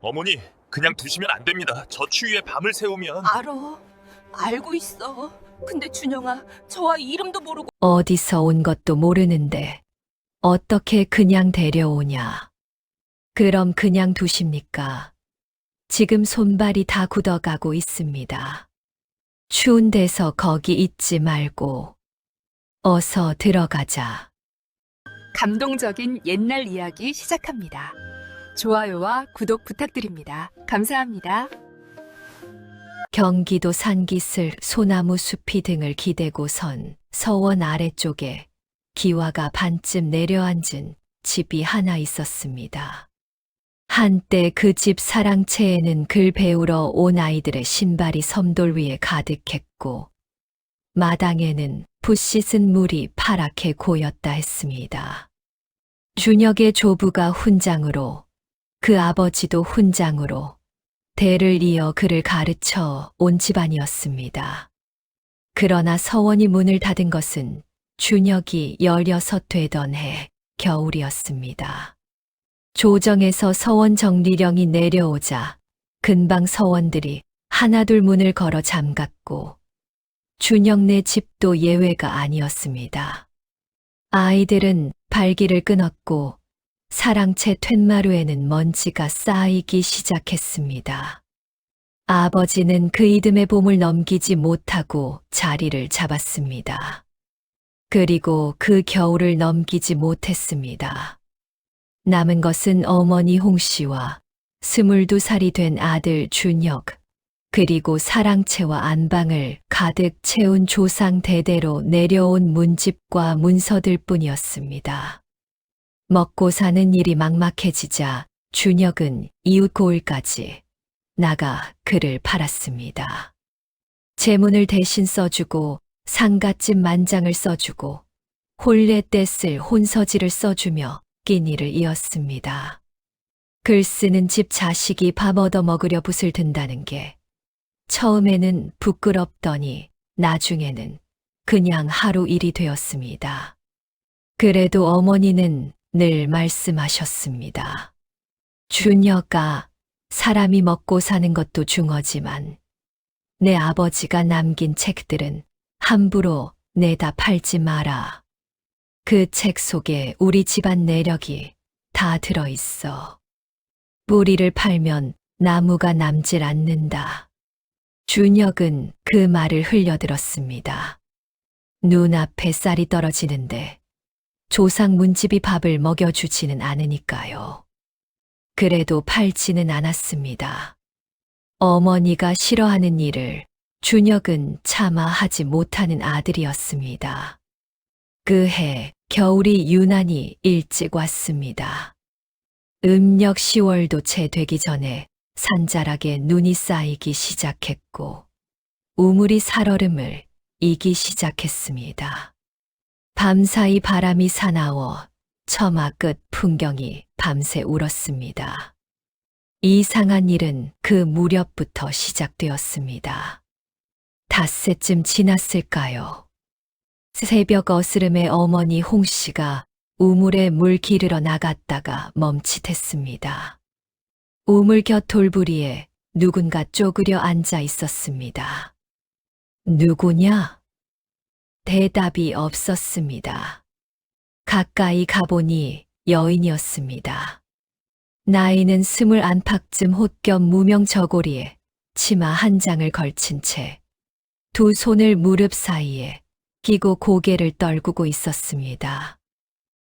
어머니, 그냥 두시면 안 됩니다. 저 추위에 밤을 새우면. 알어. 알고 있어. 근데 준영아, 저 아이 이름도 모르고. 어디서 온 것도 모르는데 어떻게 그냥 데려오냐. 그럼 그냥 두십니까? 지금 손발이 다 굳어가고 있습니다. 추운 데서 거기 있지 말고 어서 들어가자. 감동적인 옛날 이야기 시작합니다. 좋아요와 구독 부탁드립니다. 감사합니다. 경기도 산기슭 소나무 숲이 등을 기대고 선 서원 아래쪽에 기와가 반쯤 내려앉은 집이 하나 있었습니다. 한때 그 집 사랑채에는 글 배우러 온 아이들의 신발이 섬돌 위에 가득했고 마당에는 붓씻은 물이 파랗게 고였다 했습니다. 준혁의 조부가 훈장으로 그 아버지도 훈장으로 대를 이어 그를 가르쳐 온 집안이었습니다. 그러나 서원이 문을 닫은 것은 준혁이 16 되던 해 겨울이었습니다. 조정에서 서원 정리령이 내려오자 근방 서원들이 하나둘 문을 걸어 잠갔고 준혁네 집도 예외가 아니었습니다. 아이들은 발길을 끊었고 사랑채 툇마루에는 먼지가 쌓이기 시작했습니다. 아버지는 그 이듬해 봄을 넘기지 못하고 자리를 잡았습니다. 그리고 그 겨울을 넘기지 못했습니다. 남은 것은 어머니 홍씨와 22살이 된 아들 준혁, 그리고 사랑채와 안방을 가득 채운 조상 대대로 내려온 문집과 문서들 뿐이었습니다. 먹고 사는 일이 막막해지자 준혁은 이웃 고을까지 나가 그를 팔았습니다. 재문을 대신 써주고 상갓집 만장을 써주고 혼례 때 쓸 혼서지를 써주며 끼니를 이었습니다. 글 쓰는 집 자식이 밥 얻어 먹으려 붓을 든다는 게 처음에는 부끄럽더니 나중에는 그냥 하루 일이 되었습니다. 그래도 어머니는 늘 말씀하셨습니다. 준혁아, 사람이 먹고 사는 것도 중어지만 내 아버지가 남긴 책들은 함부로 내다 팔지 마라. 그 책 속에 우리 집안 내력이 다 들어있어. 뿌리를 팔면 나무가 남질 않는다. 준혁은 그 말을 흘려들었습니다. 눈앞에 쌀이 떨어지는데 조상 문집이 밥을 먹여주지는 않으니까요. 그래도 팔지는 않았습니다. 어머니가 싫어하는 일을 준혁은 차마 하지 못하는 아들이었습니다. 그 해 겨울이 유난히 일찍 왔습니다. 음력 10월도 채 되기 전에 산자락에 눈이 쌓이기 시작했고 우물이 살얼음을 이기 시작했습니다. 밤사이 바람이 사나워 처마 끝 풍경이 밤새 울었습니다. 이상한 일은 그 무렵부터 시작되었습니다. 닷새쯤 지났을까요? 새벽 어스름에 어머니 홍씨가 우물에 물 기르러 나갔다가 멈칫했습니다. 우물 곁 돌부리에 누군가 쪼그려 앉아 있었습니다. 누구냐? 대답이 없었습니다. 가까이 가보니 여인이었습니다. 나이는 20 안팎쯤 홑겹 무명 저고리에 치마 한 장을 걸친 채 두 손을 무릎 사이에 끼고 고개를 떨구고 있었습니다.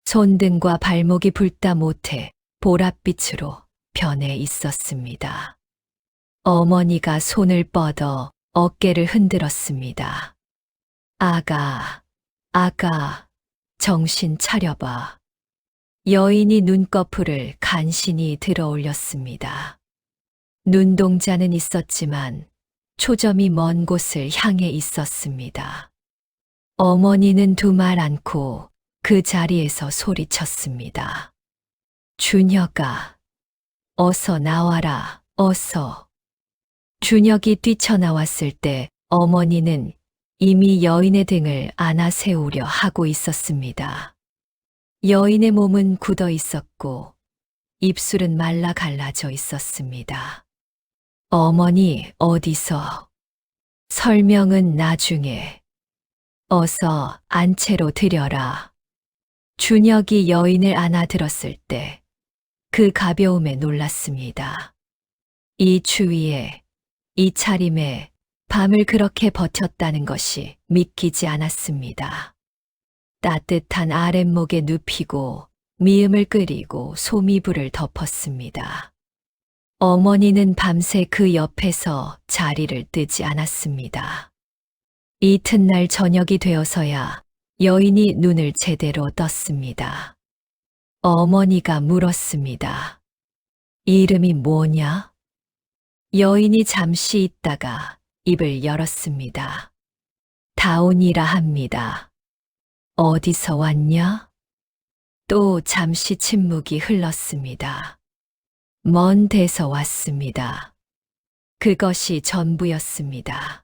손등과 발목이 붉다 못해 보랏빛으로 변해 있었습니다. 어머니가 손을 뻗어 어깨를 흔들었습니다. 아가, 정신 차려봐. 여인이 눈꺼풀을 간신히 들어 올렸습니다. 눈동자는 있었지만 초점이 먼 곳을 향해 있었습니다. 어머니는 두말 않고 그 자리에서 소리쳤습니다. 준혁아, 어서 나와라, 어서. 준혁이 뛰쳐나왔을 때 어머니는 이미 여인의 등을 안아 세우려 하고 있었습니다. 여인의 몸은 굳어 있었고 입술은 말라 갈라져 있었습니다. 어머니, 어디서? 설명은 나중에. 어서 안채로 드려라. 준혁이 여인을 안아들었을 때 그 가벼움에 놀랐습니다. 이 추위에, 이 차림에 밤을 그렇게 버텼다는 것이 믿기지 않았습니다. 따뜻한 아랫목에 눕히고 미음을 끓이고 소미불을 덮었습니다. 어머니는 밤새 그 옆에서 자리를 뜨지 않았습니다. 이튿날 저녁이 되어서야 여인이 눈을 제대로 떴습니다. 어머니가 물었습니다. 이름이 뭐냐? 여인이 잠시 있다가 입을 열었습니다. 다온이라 합니다. 어디서 왔냐? 또 잠시 침묵이 흘렀습니다. 먼 데서 왔습니다. 그것이 전부였습니다.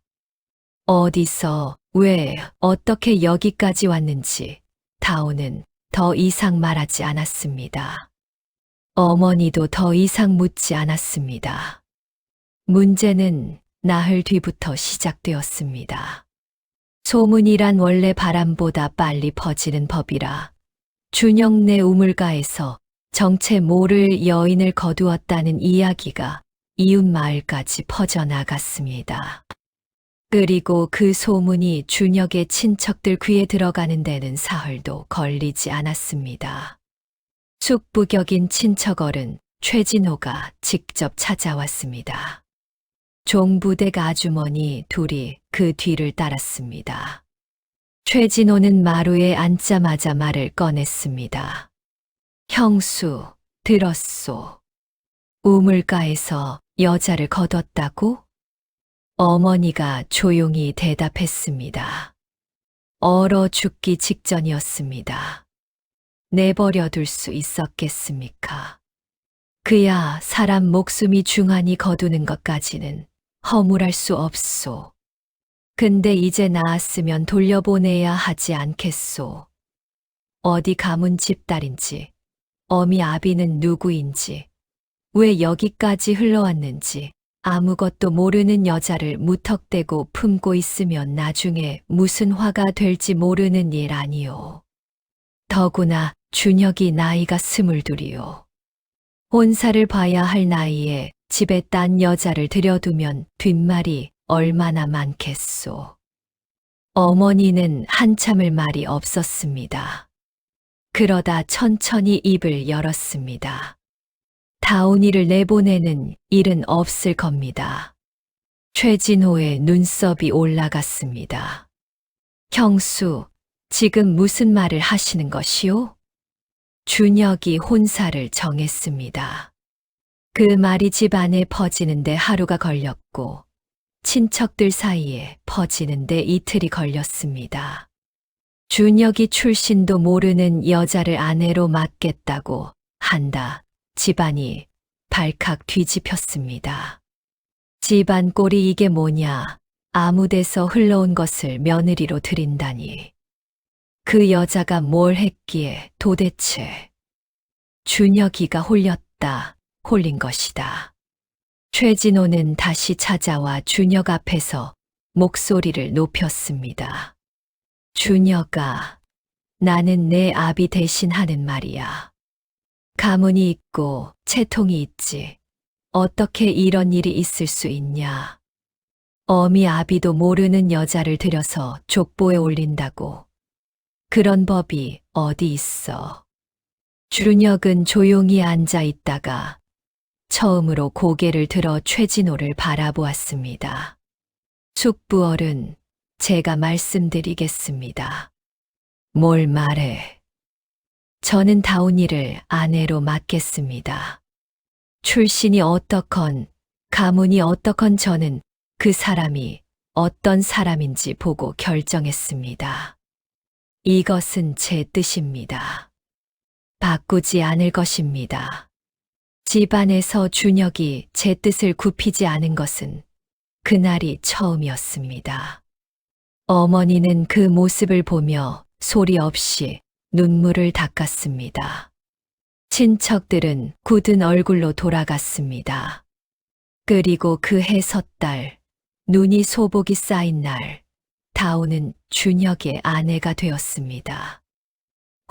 어디서, 왜, 어떻게 여기까지 왔는지 다온은 더 이상 말하지 않았습니다. 어머니도 더 이상 묻지 않았습니다. 문제는 나흘 뒤부터 시작되었습니다. 소문이란 원래 바람보다 빨리 퍼지는 법이라 준혁네 우물가에서 정체 모를 여인을 거두었다는 이야기가 이웃 마을까지 퍼져나갔습니다. 그리고 그 소문이 준혁의 친척들 귀에 들어가는 데는 사흘도 걸리지 않았습니다. 숙부격인 친척어른 최진호가 직접 찾아왔습니다. 종부댁 아주머니 둘이 그 뒤를 따랐습니다. 최진호는 마루에 앉자마자 말을 꺼냈습니다. 형수, 들었소. 우물가에서 여자를 거뒀다고? 어머니가 조용히 대답했습니다. 얼어 죽기 직전이었습니다. 내버려 둘 수 있었겠습니까? 그야 사람 목숨이 중하니 거두는 것까지는 허물할 수 없소. 근데 이제 나았으면 돌려보내야 하지 않겠소. 어디 가문 집딸인지, 어미 아비는 누구인지, 왜 여기까지 흘러왔는지 아무것도 모르는 여자를 무턱대고 품고 있으면 나중에 무슨 화가 될지 모르는 일 아니오. 더구나 준혁이 나이가 22이요. 혼사를 봐야 할 나이에 집에 딴 여자를 들여두면 뒷말이 얼마나 많겠소. 어머니는 한참을 말이 없었습니다. 그러다 천천히 입을 열었습니다. 다온이를 내보내는 일은 없을 겁니다. 최진호의 눈썹이 올라갔습니다. 형수, 지금 무슨 말을 하시는 것이오? 준혁이 혼사를 정했습니다. 그 말이 집안에 퍼지는데 하루가 걸렸고 친척들 사이에 퍼지는데 이틀이 걸렸습니다. 준혁이 출신도 모르는 여자를 아내로 맡겠다고 한다. 집안이 발칵 뒤집혔습니다. 집안 꼴이 이게 뭐냐, 아무 데서 흘러온 것을 며느리로 들인다니. 그 여자가 뭘 했기에 도대체. 준혁이가 홀린 것이다. 최진호는 다시 찾아와 준혁 앞에서 목소리를 높였습니다. 준혁아, 나는 내 아비 대신 하는 말이야. 가문이 있고 채통이 있지. 어떻게 이런 일이 있을 수 있냐. 어미 아비도 모르는 여자를 들여서 족보에 올린다고. 그런 법이 어디 있어. 준혁은 조용히 앉아 있다가 처음으로 고개를 들어 최진호를 바라보았습니다. 숙부어른, 제가 말씀드리겠습니다. 뭘 말해. 저는 다온이를 아내로 맡겠습니다. 출신이 어떻건, 가문이 어떻건 저는 그 사람이 어떤 사람인지 보고 결정했습니다. 이것은 제 뜻입니다. 바꾸지 않을 것입니다. 집안에서 준혁이 제 뜻을 굽히지 않은 것은 그날이 처음이었습니다. 어머니는 그 모습을 보며 소리 없이 눈물을 닦았습니다. 친척들은 굳은 얼굴로 돌아갔습니다. 그리고 그 해 섣달, 눈이 소복이 쌓인 날, 다오는 준혁의 아내가 되었습니다.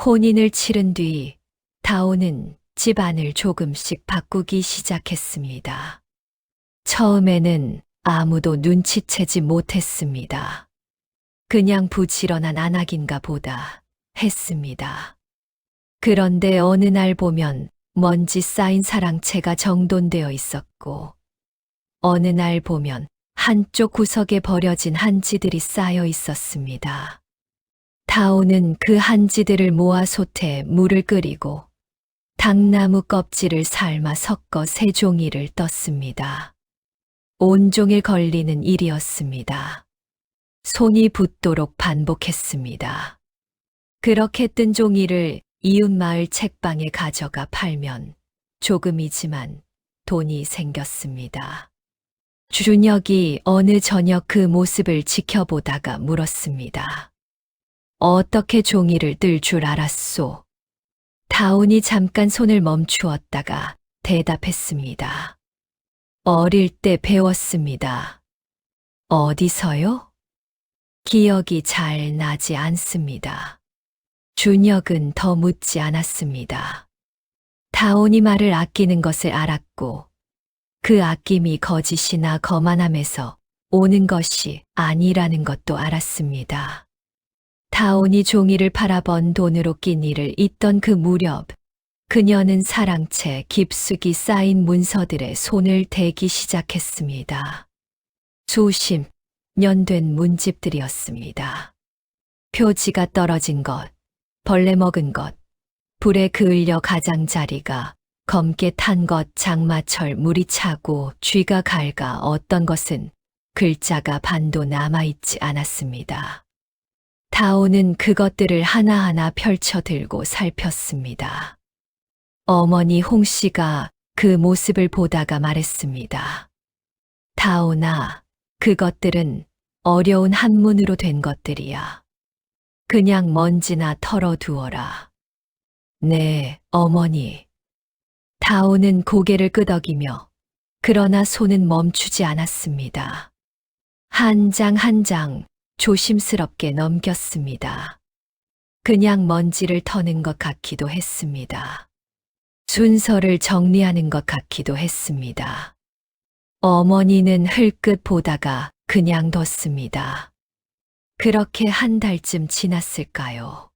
혼인을 치른 뒤 다오는 집안을 조금씩 바꾸기 시작했습니다. 처음에는 아무도 눈치채지 못했습니다. 그냥 부지런한 아낙인가 보다 했습니다. 그런데 어느 날 보면 먼지 쌓인 사랑채가 정돈되어 있었고, 어느 날 보면 한쪽 구석에 버려진 한지들이 쌓여 있었습니다. 다오는 그 한지들을 모아 솥에 물을 끓이고 당나무 껍질을 삶아 섞어 새 종이를 떴습니다. 온종일 걸리는 일이었습니다. 손이 붓도록 반복했습니다. 그렇게 뜬 종이를 이웃 마을 책방에 가져가 팔면 조금이지만 돈이 생겼습니다. 준혁이 어느 저녁 그 모습을 지켜보다가 물었습니다. 어떻게 종이를 뜰 줄 알았소? 다온이 잠깐 손을 멈추었다가 대답했습니다. 어릴 때 배웠습니다. 어디서요? 기억이 잘 나지 않습니다. 준혁은 더 묻지 않았습니다. 다온이 말을 아끼는 것을 알았고, 그 아낌이 거짓이나 거만함에서 오는 것이 아니라는 것도 알았습니다. 다온이 종이를 팔아 번 돈으로 끼니를 잇던 그 무렵, 그녀는 사랑채 깊숙이 쌓인 문서들에 손을 대기 시작했습니다. 수십 년 된 문집들이었습니다. 표지가 떨어진 것, 벌레 먹은 것, 불에 그을려 가장자리가 검게 탄 것, 장마철 물이 차고 쥐가 갈가 어떤 것은 글자가 반도 남아있지 않았습니다. 다오는 그것들을 하나하나 펼쳐 들고 살폈습니다. 어머니 홍씨가 그 모습을 보다가 말했습니다. 다오나, 그것들은 어려운 한문으로 된 것들이야. 그냥 먼지나 털어두어라. 네, 어머니. 다오는 고개를 끄덕이며 그러나 손은 멈추지 않았습니다. 한 장 한 장 조심스럽게 넘겼습니다. 그냥 먼지를 터는 것 같기도 했습니다. 순서를 정리하는 것 같기도 했습니다. 어머니는 흘끗 보다가 그냥 뒀습니다. 그렇게 한 달쯤 지났을까요?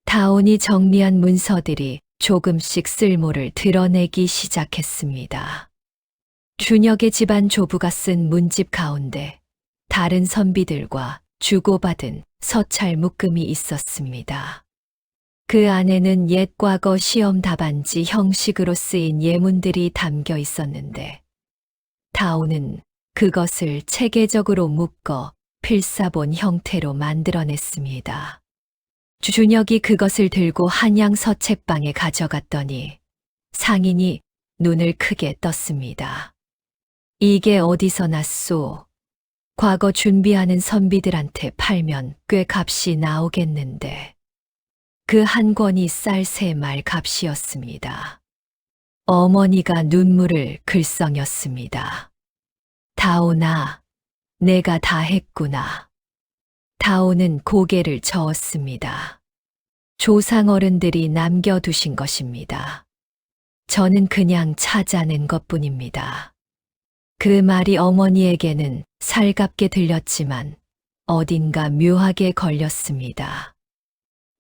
다온이 정리한 문서들이 조금씩 쓸모를 드러내기 시작했습니다. 준혁의 집안 조부가 쓴 문집 가운데 다른 선비들과 주고받은 서찰 묶음이 있었습니다. 그 안에는 옛 과거 시험 답안지 형식으로 쓰인 예문들이 담겨 있었는데, 다오는 그것을 체계적으로 묶어 필사본 형태로 만들어냈습니다. 준혁이 그것을 들고 한양 서책방에 가져갔더니 상인이 눈을 크게 떴습니다. 이게 어디서 났소? 과거 준비하는 선비들한테 팔면 꽤 값이 나오겠는데. 그 한 권이 쌀 3말 값이었습니다. 어머니가 눈물을 글썽였습니다. 다오나, 내가 다 했구나. 다오는 고개를 저었습니다. 조상 어른들이 남겨두신 것입니다. 저는 그냥 찾아낸 것뿐입니다. 그 말이 어머니에게는 살갑게 들렸지만 어딘가 묘하게 걸렸습니다.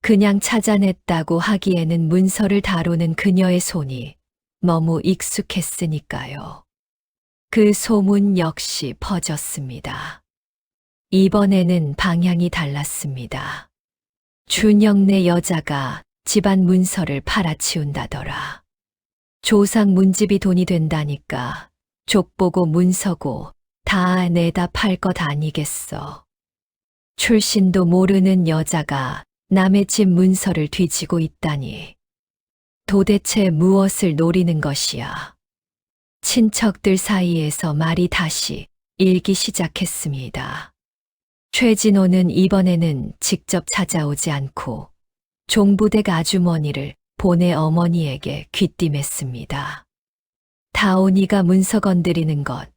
그냥 찾아냈다고 하기에는 문서를 다루는 그녀의 손이 너무 익숙했으니까요. 그 소문 역시 퍼졌습니다. 이번에는 방향이 달랐습니다. 준혁네 여자가 집안 문서를 팔아치운다더라. 조상 문집이 돈이 된다니까 족보고 문서고 다 내다 팔 것 아니겠어. 출신도 모르는 여자가 남의 집 문서를 뒤지고 있다니. 도대체 무엇을 노리는 것이야. 친척들 사이에서 말이 다시 일기 시작했습니다. 최진호는 이번에는 직접 찾아오지 않고 종부댁 아주머니를 본의 어머니에게 귀띔했습니다. 다온이가 문서 건드리는 것,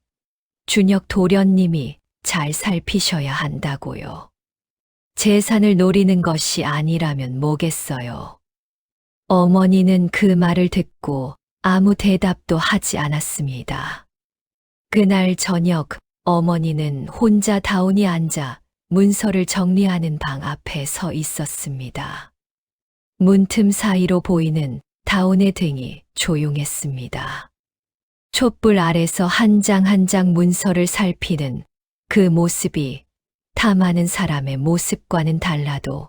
준혁 도련님이 잘 살피셔야 한다고요. 재산을 노리는 것이 아니라면 뭐겠어요. 어머니는 그 말을 듣고 아무 대답도 하지 않았습니다. 그날 저녁 어머니는 혼자 다온이 앉아 문서를 정리하는 방 앞에 서 있었습니다. 문틈 사이로 보이는 다온의 등이 조용했습니다. 촛불 아래서 한 장 한 장 문서를 살피는 그 모습이 타 많은 사람의 모습과는 달라도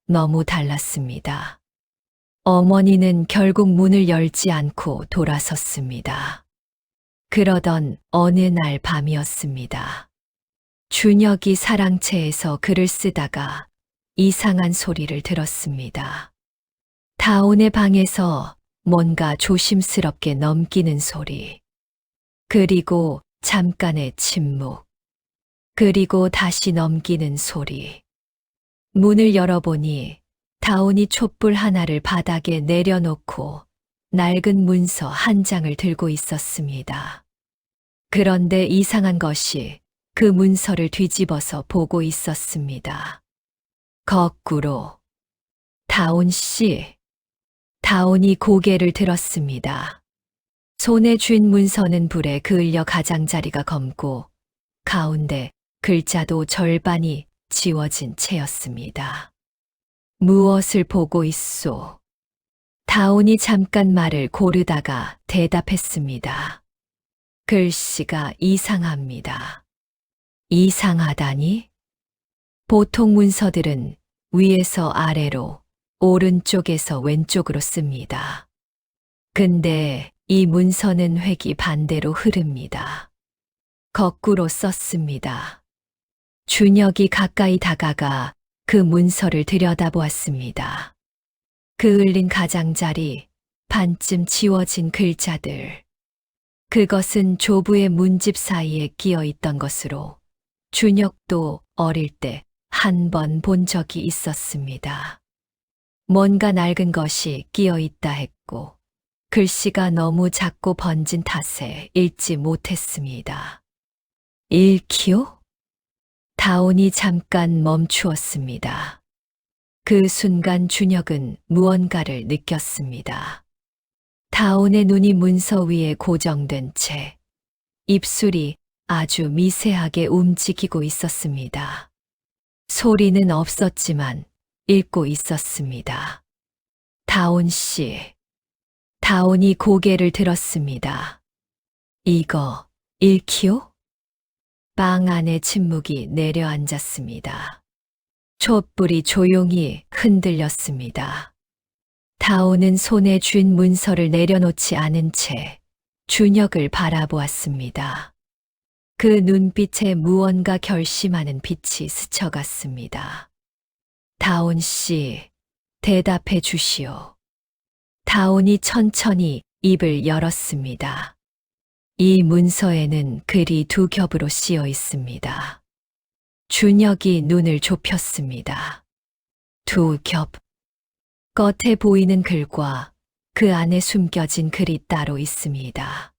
너무 달랐습니다. 어머니는 결국 문을 열지 않고 돌아섰습니다. 그러던 어느 날 밤이었습니다. 준혁이 사랑채에서 글을 쓰다가 이상한 소리를 들었습니다. 다온의 방에서 뭔가 조심스럽게 넘기는 소리. 그리고 잠깐의 침묵. 그리고 다시 넘기는 소리. 문을 열어보니 다온이 촛불 하나를 바닥에 내려놓고 낡은 문서 한 장을 들고 있었습니다. 그런데 이상한 것이 그 문서를 뒤집어서 보고 있었습니다. 거꾸로. 다온 씨. 다온이 고개를 들었습니다. 손에 쥔 문서는 불에 그을려 가장자리가 검고 가운데 글자도 절반이 지워진 채였습니다. 무엇을 보고 있소? 다온이 잠깐 말을 고르다가 대답했습니다. 글씨가 이상합니다. 이상하다니? 보통 문서들은 위에서 아래로, 오른쪽에서 왼쪽으로 씁니다. 근데 이 문서는 획이 반대로 흐릅니다. 거꾸로 썼습니다. 준혁이 가까이 다가가 그 문서를 들여다보았습니다. 그을린 가장자리, 반쯤 지워진 글자들. 그것은 조부의 문집 사이에 끼어 있던 것으로 준혁도 어릴 때 한 번 본 적이 있었습니다. 뭔가 낡은 것이 끼어 있다 했고 글씨가 너무 작고 번진 탓에 읽지 못했습니다. 읽히요? 다온이 잠깐 멈추었습니다. 그 순간 준혁은 무언가를 느꼈습니다. 다온의 눈이 문서 위에 고정된 채 입술이 아주 미세하게 움직이고 있었습니다. 소리는 없었지만 읽고 있었습니다. 다온 씨. 다온이 고개를 들었습니다. 이거 읽히요? 방 안에 침묵이 내려앉았습니다. 촛불이 조용히 흔들렸습니다. 다온은 손에 쥔 문서를 내려놓지 않은 채 준혁을 바라보았습니다. 그 눈빛에 무언가 결심하는 빛이 스쳐갔습니다. 다온 씨, 대답해 주시오. 다온이 천천히 입을 열었습니다. 이 문서에는 글이 두 겹으로 씌어 있습니다. 준혁이 눈을 좁혔습니다. 두 겹. 겉에 보이는 글과 그 안에 숨겨진 글이 따로 있습니다.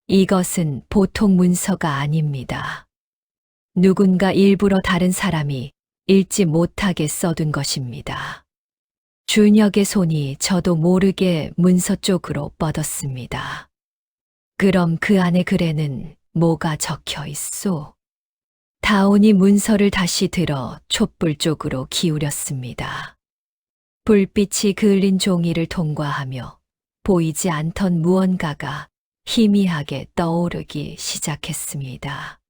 이것은 보통 문서가 아닙니다. 누군가 일부러 다른 사람이 읽지 못하게 써둔 것입니다. 준혁의 손이 저도 모르게 문서 쪽으로 뻗었습니다. 그럼 그 안의 글에는 뭐가 적혀 있소? 다온이 문서를 다시 들어 촛불 쪽으로 기울였습니다. 불빛이 그을린 종이를 통과하며 보이지 않던 무언가가 희미하게 떠오르기 시작했습니다.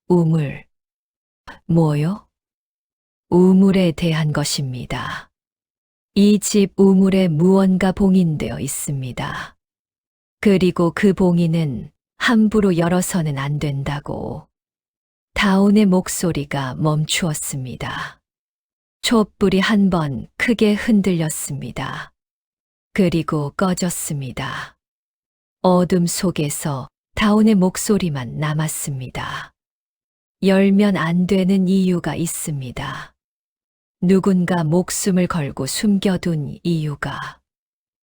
우물. 뭐요? 우물에 대한 것입니다. 이 집 우물에 무언가 봉인되어 있습니다. 그리고 그 봉인은 함부로 열어서는 안 된다고. 다온의 목소리가 멈추었습니다. 촛불이 한 번 크게 흔들렸습니다. 그리고 꺼졌습니다. 어둠 속에서 다온의 목소리만 남았습니다. 열면 안 되는 이유가 있습니다. 누군가 목숨을 걸고 숨겨둔 이유가.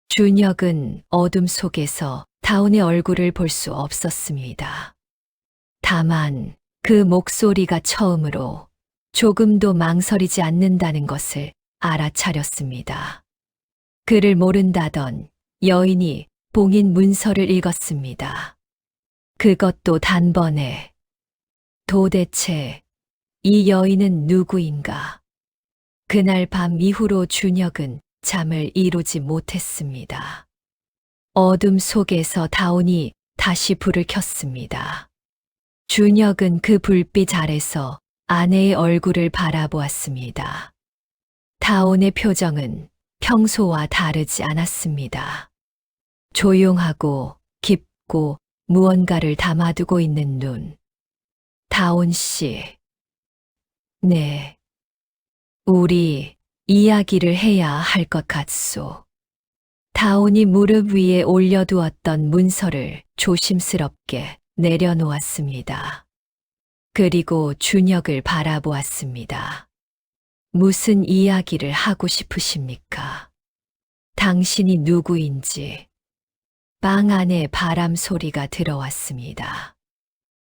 준혁은 어둠 속에서 다온의 얼굴을 볼 수 없었습니다. 다만 그 목소리가 처음으로 조금도 망설이지 않는다는 것을 알아차렸습니다. 그를 모른다던 여인이 봉인 문서를 읽었습니다. 그것도 단번에. 도대체 이 여인은 누구인가? 그날 밤 이후로 준혁은 잠을 이루지 못했습니다. 어둠 속에서 다온이 다시 불을 켰습니다. 준혁은 그 불빛 아래서 아내의 얼굴을 바라보았습니다. 다온의 표정은 평소와 다르지 않았습니다. 조용하고 깊고 무언가를 담아두고 있는 눈. 다온 씨. 네. 우리 이야기를 해야 할 것 같소. 다온이 무릎 위에 올려두었던 문서를 조심스럽게 내려놓았습니다. 그리고 준혁을 바라보았습니다. 무슨 이야기를 하고 싶으십니까? 당신이 누구인지. 방 안에 바람 소리가 들어왔습니다.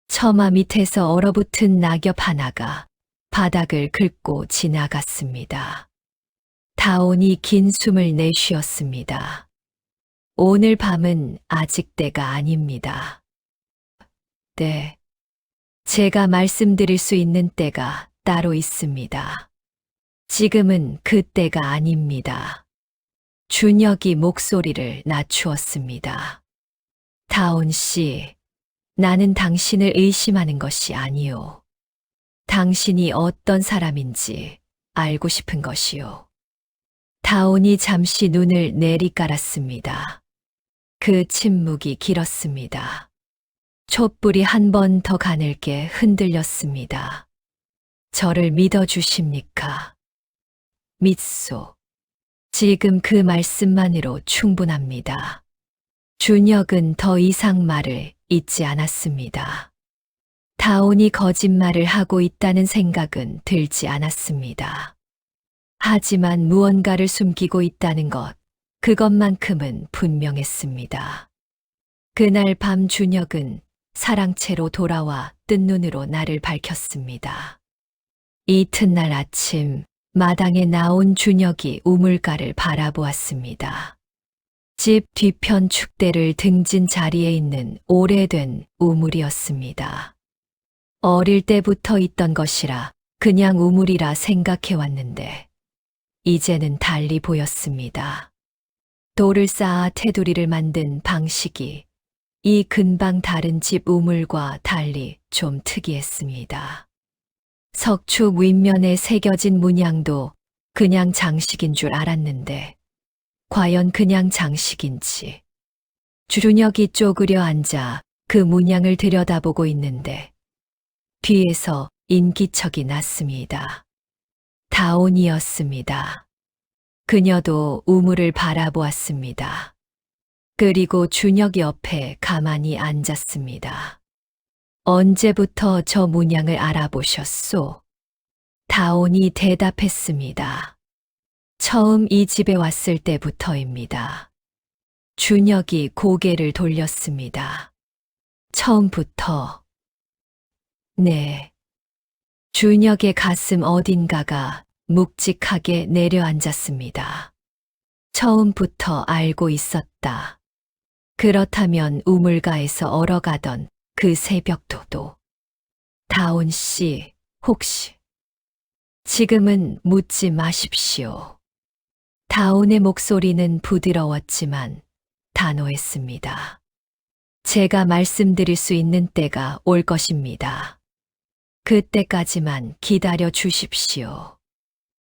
처마 밑에서 얼어붙은 낙엽 하나가 바닥을 긁고 지나갔습니다. 다온이 긴 숨을 내쉬었습니다. 오늘 밤은 아직 때가 아닙니다. 네. 제가 말씀드릴 수 있는 때가 따로 있습니다. 지금은 그 때가 아닙니다. 준혁이 목소리를 낮추었습니다. 다온 씨, 나는 당신을 의심하는 것이 아니오. 당신이 어떤 사람인지 알고 싶은 것이오. 다온이 잠시 눈을 내리깔았습니다. 그 침묵이 길었습니다. 촛불이 한 번 더 가늘게 흔들렸습니다. 저를 믿어주십니까? 믿소. 지금 그 말씀만으로 충분합니다. 준혁은 더 이상 말을 잇지 않았습니다. 다온이 거짓말을 하고 있다는 생각은 들지 않았습니다. 하지만 무언가를 숨기고 있다는 것, 그것만큼은 분명했습니다. 그날 밤 준혁은 사랑채로 돌아와 뜬 눈으로 나를 밝혔습니다. 이튿날 아침 마당에 나온 준혁이 우물가를 바라보았습니다. 집 뒤편 축대를 등진 자리에 있는 오래된 우물이었습니다. 어릴 때부터 있던 것이라 그냥 우물이라 생각해왔는데 이제는 달리 보였습니다. 돌을 쌓아 테두리를 만든 방식이 이 근방 다른 집 우물과 달리 좀 특이했습니다. 석축 윗면에 새겨진 문양도 그냥 장식인 줄 알았는데 과연 그냥 장식인지. 준혁이 쪼그려 앉아 그 문양을 들여다보고 있는데 뒤에서 인기척이 났습니다. 다온이었습니다. 그녀도 우물을 바라보았습니다. 그리고 준혁 옆에 가만히 앉았습니다. 언제부터 저 문양을 알아보셨소? 다온이 대답했습니다. 처음 이 집에 왔을 때부터입니다. 준혁이 고개를 돌렸습니다. 처음부터. 네. 준혁의 가슴 어딘가가 묵직하게 내려앉았습니다. 처음부터 알고 있었다. 그렇다면 우물가에서 얼어가던 그 새벽도도. 다온 씨, 혹시. 지금은 묻지 마십시오. 다온의 목소리는 부드러웠지만 단호했습니다. 제가 말씀드릴 수 있는 때가 올 것입니다. 그때까지만 기다려 주십시오.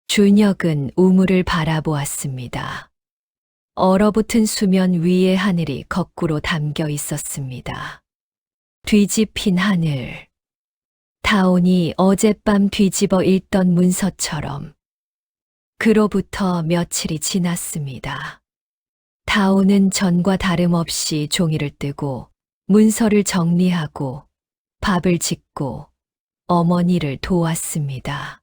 준혁은 우물을 바라보았습니다. 얼어붙은 수면 위에 하늘이 거꾸로 담겨 있었습니다. 뒤집힌 하늘. 다온이 어젯밤 뒤집어 읽던 문서처럼. 그로부터 며칠이 지났습니다. 다온은 전과 다름없이 종이를 뜨고 문서를 정리하고 밥을 짓고 어머니를 도왔습니다.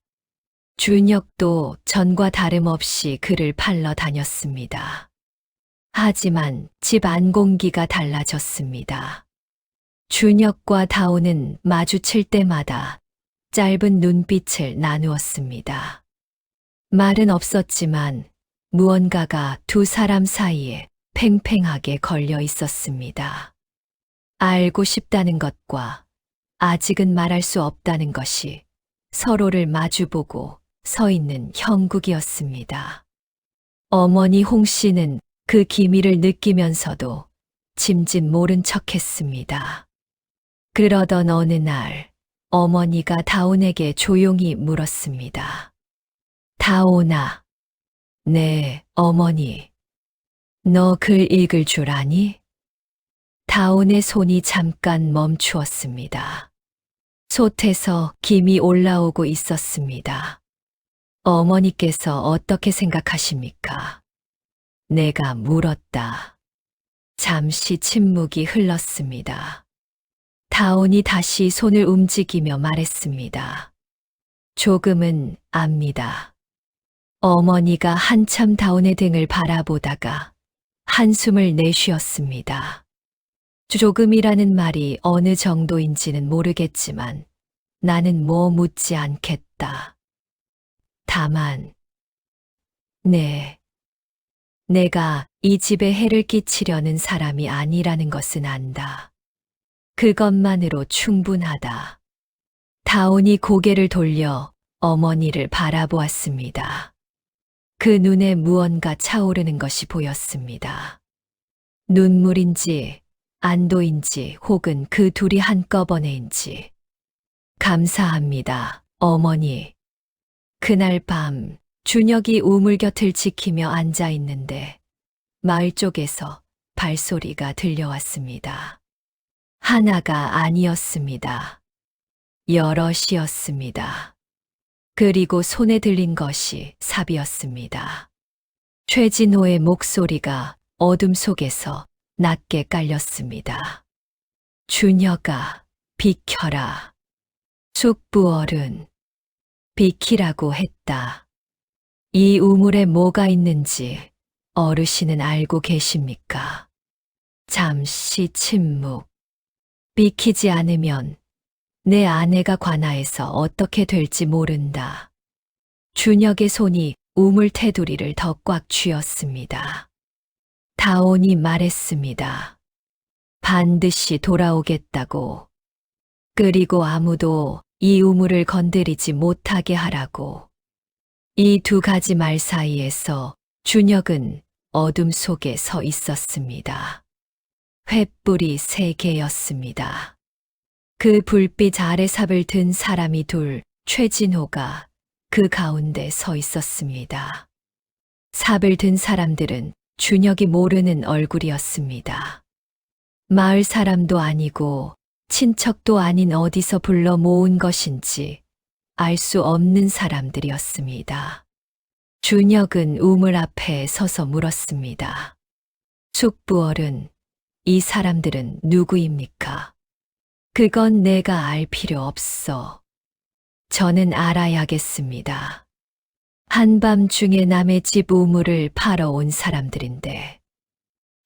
준혁도 전과 다름없이 그를 팔러 다녔습니다. 하지만 집 안 공기가 달라졌습니다. 준혁과 다오는 마주칠 때마다 짧은 눈빛을 나누었습니다. 말은 없었지만 무언가가 두 사람 사이에 팽팽하게 걸려 있었습니다. 알고 싶다는 것과 아직은 말할 수 없다는 것이 서로를 마주보고 서 있는 형국이었습니다. 어머니 홍 씨는 그 기미를 느끼면서도 짐짓 모른 척했습니다. 그러던 어느 날 어머니가 다온에게 조용히 물었습니다. 다온아, 네, 어머니. 너 글 읽을 줄 아니? 다온의 손이 잠깐 멈추었습니다. 솥에서 김이 올라오고 있었습니다. 어머니께서 어떻게 생각하십니까? 내가 물었다. 잠시 침묵이 흘렀습니다. 다온이 다시 손을 움직이며 말했습니다. 조금은 압니다. 어머니가 한참 다온의 등을 바라보다가 한숨을 내쉬었습니다. 조금이라는 말이 어느 정도인지는 모르겠지만 나는 뭐 묻지 않겠다. 다만, 네, 내가 이 집에 해를 끼치려는 사람이 아니라는 것은 안다. 그것만으로 충분하다. 다온이 고개를 돌려 어머니를 바라보았습니다. 그 눈에 무언가 차오르는 것이 보였습니다. 눈물인지 안도인지 혹은 그 둘이 한꺼번에인지. 감사합니다, 어머니. 그날 밤 준혁이 우물 곁을 지키며 앉아 있는데 마을 쪽에서 발소리가 들려왔습니다. 하나가 아니었습니다. 여럿이었습니다. 그리고 손에 들린 것이 삽이었습니다. 최진호의 목소리가 어둠 속에서 낮게 깔렸습니다. 준혁아, 비켜라. 숙부어른, 비키라고 했다. 이 우물에 뭐가 있는지 어르신은 알고 계십니까? 잠시 침묵. 비키지 않으면 내 아내가 관아해서 어떻게 될지 모른다. 준혁의 손이 우물 테두리를 더 꽉 쥐었습니다. 다온이 말했습니다. 반드시 돌아오겠다고. 그리고 아무도 이 우물을 건드리지 못하게 하라고. 이 두 가지 말 사이에서 준혁은 어둠 속에 서 있었습니다. 횃불이 3개였습니다. 그 불빛 아래 삽을 든 사람이 둘, 최진호가 그 가운데 서 있었습니다. 삽을 든 사람들은 준혁이 모르는 얼굴이었습니다. 마을 사람도 아니고 친척도 아닌 어디서 불러 모은 것인지 알 수 없는 사람들이었습니다. 준혁은 우물 앞에 서서 물었습니다. 숙부어른, 이 사람들은 누구입니까? 그건 내가 알 필요 없어. 저는 알아야겠습니다. 한밤중에 남의 집 우물을 파러 온 사람들인데.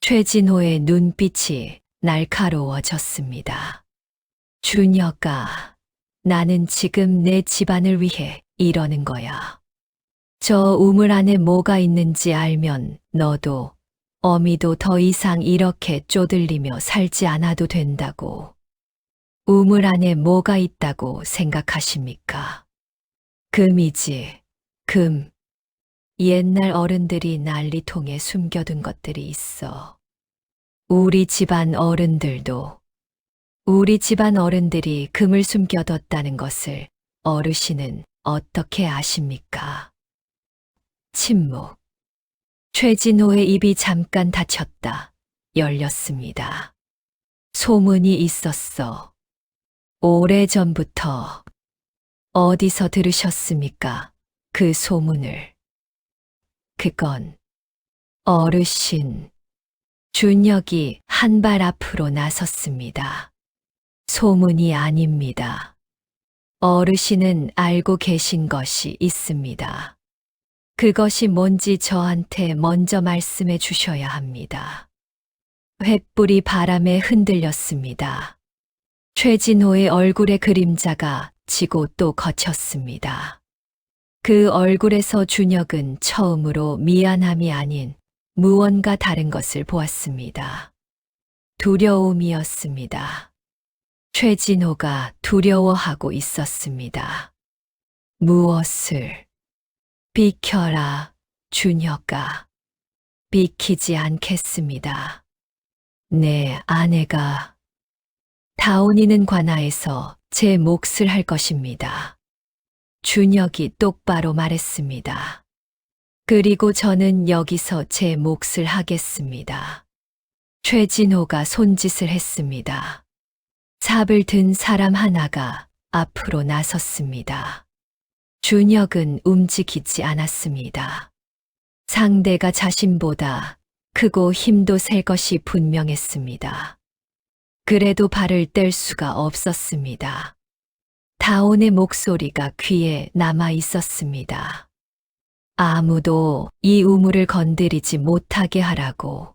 최진호의 눈빛이 날카로워졌습니다. 준혁아, 나는 지금 내 집안을 위해 이러는 거야. 저 우물 안에 뭐가 있는지 알면 너도 어미도 더 이상 이렇게 쪼들리며 살지 않아도 된다고. 우물 안에 뭐가 있다고 생각하십니까? 금이지, 금. 옛날 어른들이 난리통에 숨겨둔 것들이 있어. 우리 집안 어른들도, 우리 집안 어른들이 금을 숨겨뒀다는 것을 어르신은 어떻게 아십니까? 침묵. 최진호의 입이 잠깐 닫혔다 열렸습니다. 소문이 있었어. 오래전부터. 어디서 들으셨습니까? 그 소문을. 그건 어르신. 준혁이 한 발 앞으로 나섰습니다. 소문이 아닙니다. 어르신은 알고 계신 것이 있습니다. 그것이 뭔지 저한테 먼저 말씀해 주셔야 합니다. 횃불이 바람에 흔들렸습니다. 최진호의 얼굴의 그림자가 지고 또 걷혔습니다. 그 얼굴에서 준혁은 처음으로 미안함이 아닌 무언가 다른 것을 보았습니다. 두려움이었습니다. 최진호가 두려워하고 있었습니다. 무엇을? 비켜라, 준혁아. 비키지 않겠습니다. 내 아내가 다온이는 관아에서 제 몫을 할 것입니다. 준혁이 똑바로 말했습니다. 그리고 저는 여기서 제 몫을 하겠습니다. 최진호가 손짓을 했습니다. 삽을 든 사람 하나가 앞으로 나섰습니다. 준혁은 움직이지 않았습니다. 상대가 자신보다 크고 힘도 셀 것이 분명했습니다. 그래도 발을 뗄 수가 없었습니다. 다온의 목소리가 귀에 남아 있었습니다. 아무도 이 우물을 건드리지 못하게 하라고.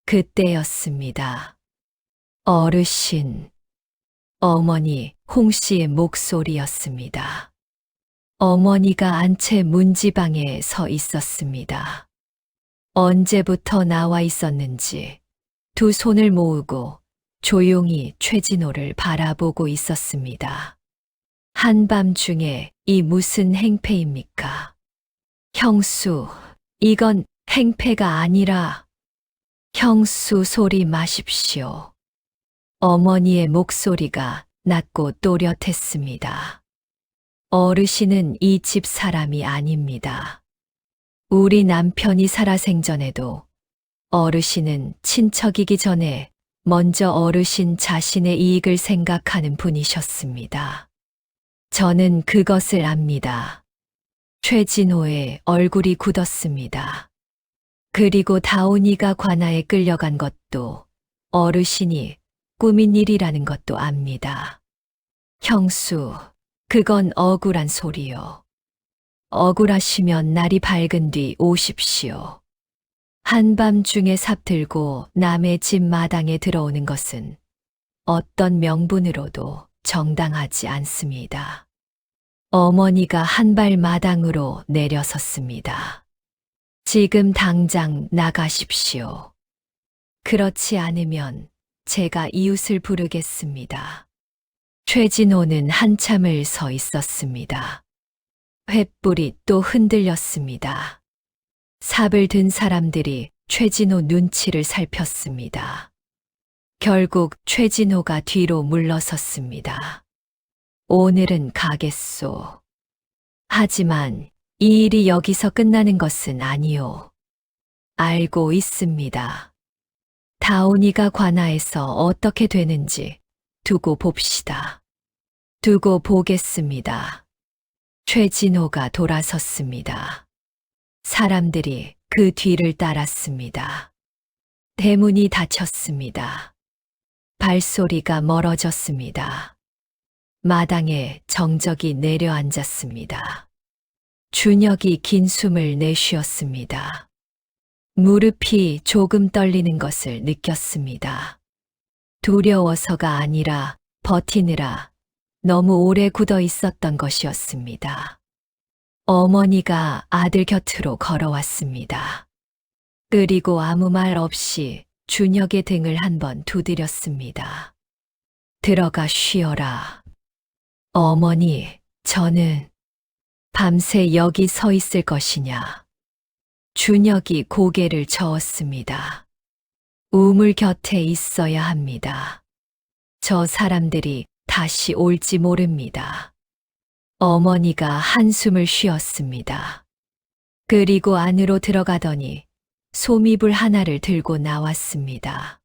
그때였습니다. 어르신, 어머니 홍 씨의 목소리였습니다. 어머니가 안채 문지방에 서 있었습니다. 언제부터 나와 있었는지 두 손을 모으고 조용히 최진호를 바라보고 있었습니다. 한밤중에 이 무슨 행패입니까? 형수, 이건 행패가 아니라 형수 소리 마십시오. 어머니의 목소리가 낮고 또렷했습니다. 어르신은 이 집 사람이 아닙니다. 우리 남편이 살아생전에도 어르신은 친척이기 전에 먼저 어르신 자신의 이익을 생각하는 분이셨습니다. 저는 그것을 압니다. 최진호의 얼굴이 굳었습니다. 그리고 다온이가 관아에 끌려간 것도 어르신이 꾸민 일이라는 것도 압니다. 형수, 그건 억울한 소리요. 억울하시면 날이 밝은 뒤 오십시오. 한밤중에 삽 들고 남의 집 마당에 들어오는 것은 어떤 명분으로도 정당하지 않습니다. 어머니가 한 발 마당으로 내려섰습니다. 지금 당장 나가십시오. 그렇지 않으면 제가 이웃을 부르겠습니다. 최진호는 한참을 서 있었습니다. 횃불이 또 흔들렸습니다. 삽을 든 사람들이 최진호 눈치를 살폈습니다. 결국 최진호가 뒤로 물러섰습니다. 오늘은 가겠소. 하지만 이 일이 여기서 끝나는 것은 아니오. 알고 있습니다. 다온이가 관아에서 어떻게 되는지 두고 봅시다. 두고 보겠습니다. 최진호가 돌아섰습니다. 사람들이 그 뒤를 따랐습니다. 대문이 닫혔습니다. 발소리가 멀어졌습니다. 마당에 정적이 내려앉았습니다. 준혁이 긴 숨을 내쉬었습니다. 무릎이 조금 떨리는 것을 느꼈습니다. 두려워서가 아니라 버티느라 너무 오래 굳어 있었던 것이었습니다. 어머니가 아들 곁으로 걸어왔습니다. 그리고 아무 말 없이 준혁의 등을 한번 두드렸습니다. 들어가 쉬어라. 어머니, 저는 밤새 여기 서 있을 것이냐. 준혁이 고개를 저었습니다. 우물 곁에 있어야 합니다. 저 사람들이 다시 올지 모릅니다. 어머니가 한숨을 쉬었습니다. 그리고 안으로 들어가더니 소미불 하나를 들고 나왔습니다.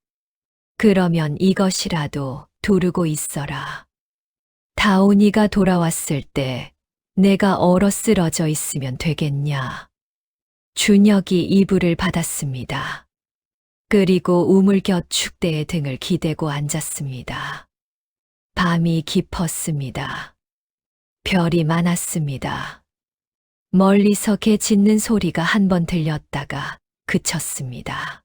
그러면 이것이라도 두르고 있어라. 다온이가 돌아왔을 때 내가 얼어 쓰러져 있으면 되겠냐. 준혁이 이불을 받았습니다. 그리고 우물 곁 축대에 등을 기대고 앉았습니다. 밤이 깊었습니다. 별이 많았습니다. 멀리서 개 짖는 소리가 한 번 들렸다가 그쳤습니다.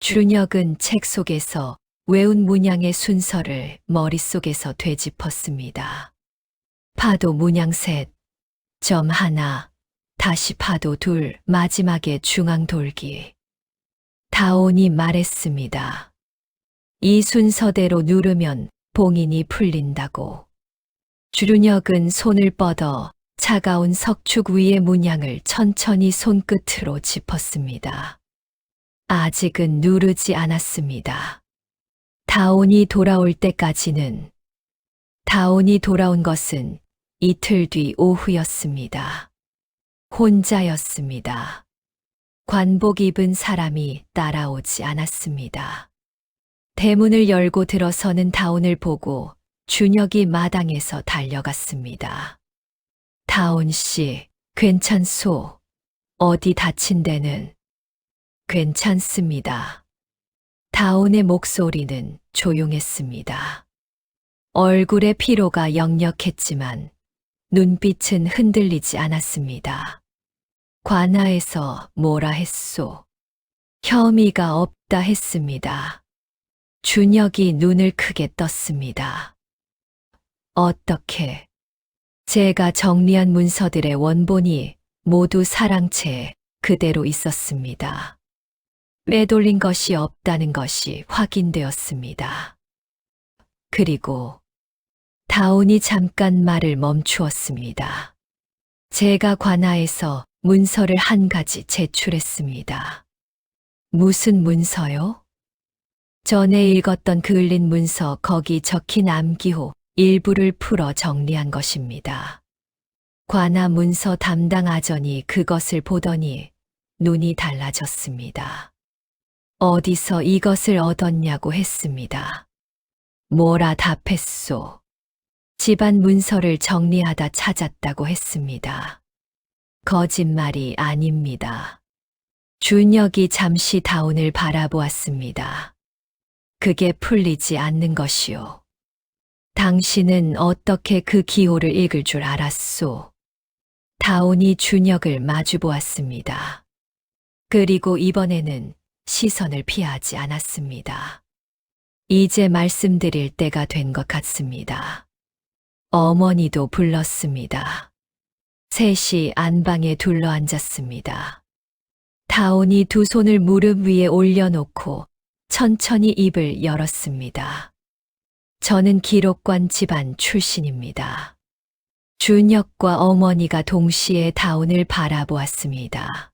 준혁은 책 속에서 외운 문양의 순서를 머릿속에서 되짚었습니다. 파도 문양 셋, 점 하나, 다시 파도 둘, 마지막에 중앙 돌기. 다온이 말했습니다. 이 순서대로 누르면 봉인이 풀린다고. 주륜혁은 손을 뻗어 차가운 석축 위의 문양을 천천히 손끝으로 짚었습니다. 아직은 누르지 않았습니다. 다온이 돌아올 때까지는. 다온이 돌아온 것은 이틀 뒤 오후였습니다. 혼자였습니다. 관복 입은 사람이 따라오지 않았습니다. 대문을 열고 들어서는 다온을 보고 준혁이 마당에서 달려갔습니다. 다온 씨, 괜찮소? 어디 다친 데는? 괜찮습니다. 다온의 목소리는 조용했습니다. 얼굴의 피로가 역력했지만 눈빛은 흔들리지 않았습니다. 관아에서 뭐라 했소? 혐의가 없다 했습니다. 준혁이 눈을 크게 떴습니다. 어떻게? 제가 정리한 문서들의 원본이 모두 사랑채에 그대로 있었습니다. 빼돌린 것이 없다는 것이 확인되었습니다. 그리고 다온이 잠깐 말을 멈추었습니다. 제가 관아에서 문서를 한 가지 제출했습니다. 무슨 문서요? 전에 읽었던 그을린 문서 거기 적힌 암기호 일부를 풀어 정리한 것입니다. 관아 문서 담당 아전이 그것을 보더니 눈이 달라졌습니다. 어디서 이것을 얻었냐고 했습니다. 뭐라 답했소? 집안 문서를 정리하다 찾았다고 했습니다. 거짓말이 아닙니다. 준혁이 잠시 다온을 바라보았습니다. 그게 풀리지 않는 것이오. 당신은 어떻게 그 기호를 읽을 줄 알았소? 다온이 준혁을 마주보았습니다. 그리고 이번에는 시선을 피하지 않았습니다. 이제 말씀드릴 때가 된 것 같습니다. 어머니도 불렀습니다. 셋이 안방에 둘러앉았습니다. 다온이 두 손을 무릎 위에 올려놓고 천천히 입을 열었습니다. 저는 기록관 집안 출신입니다. 준혁과 어머니가 동시에 다온을 바라보았습니다.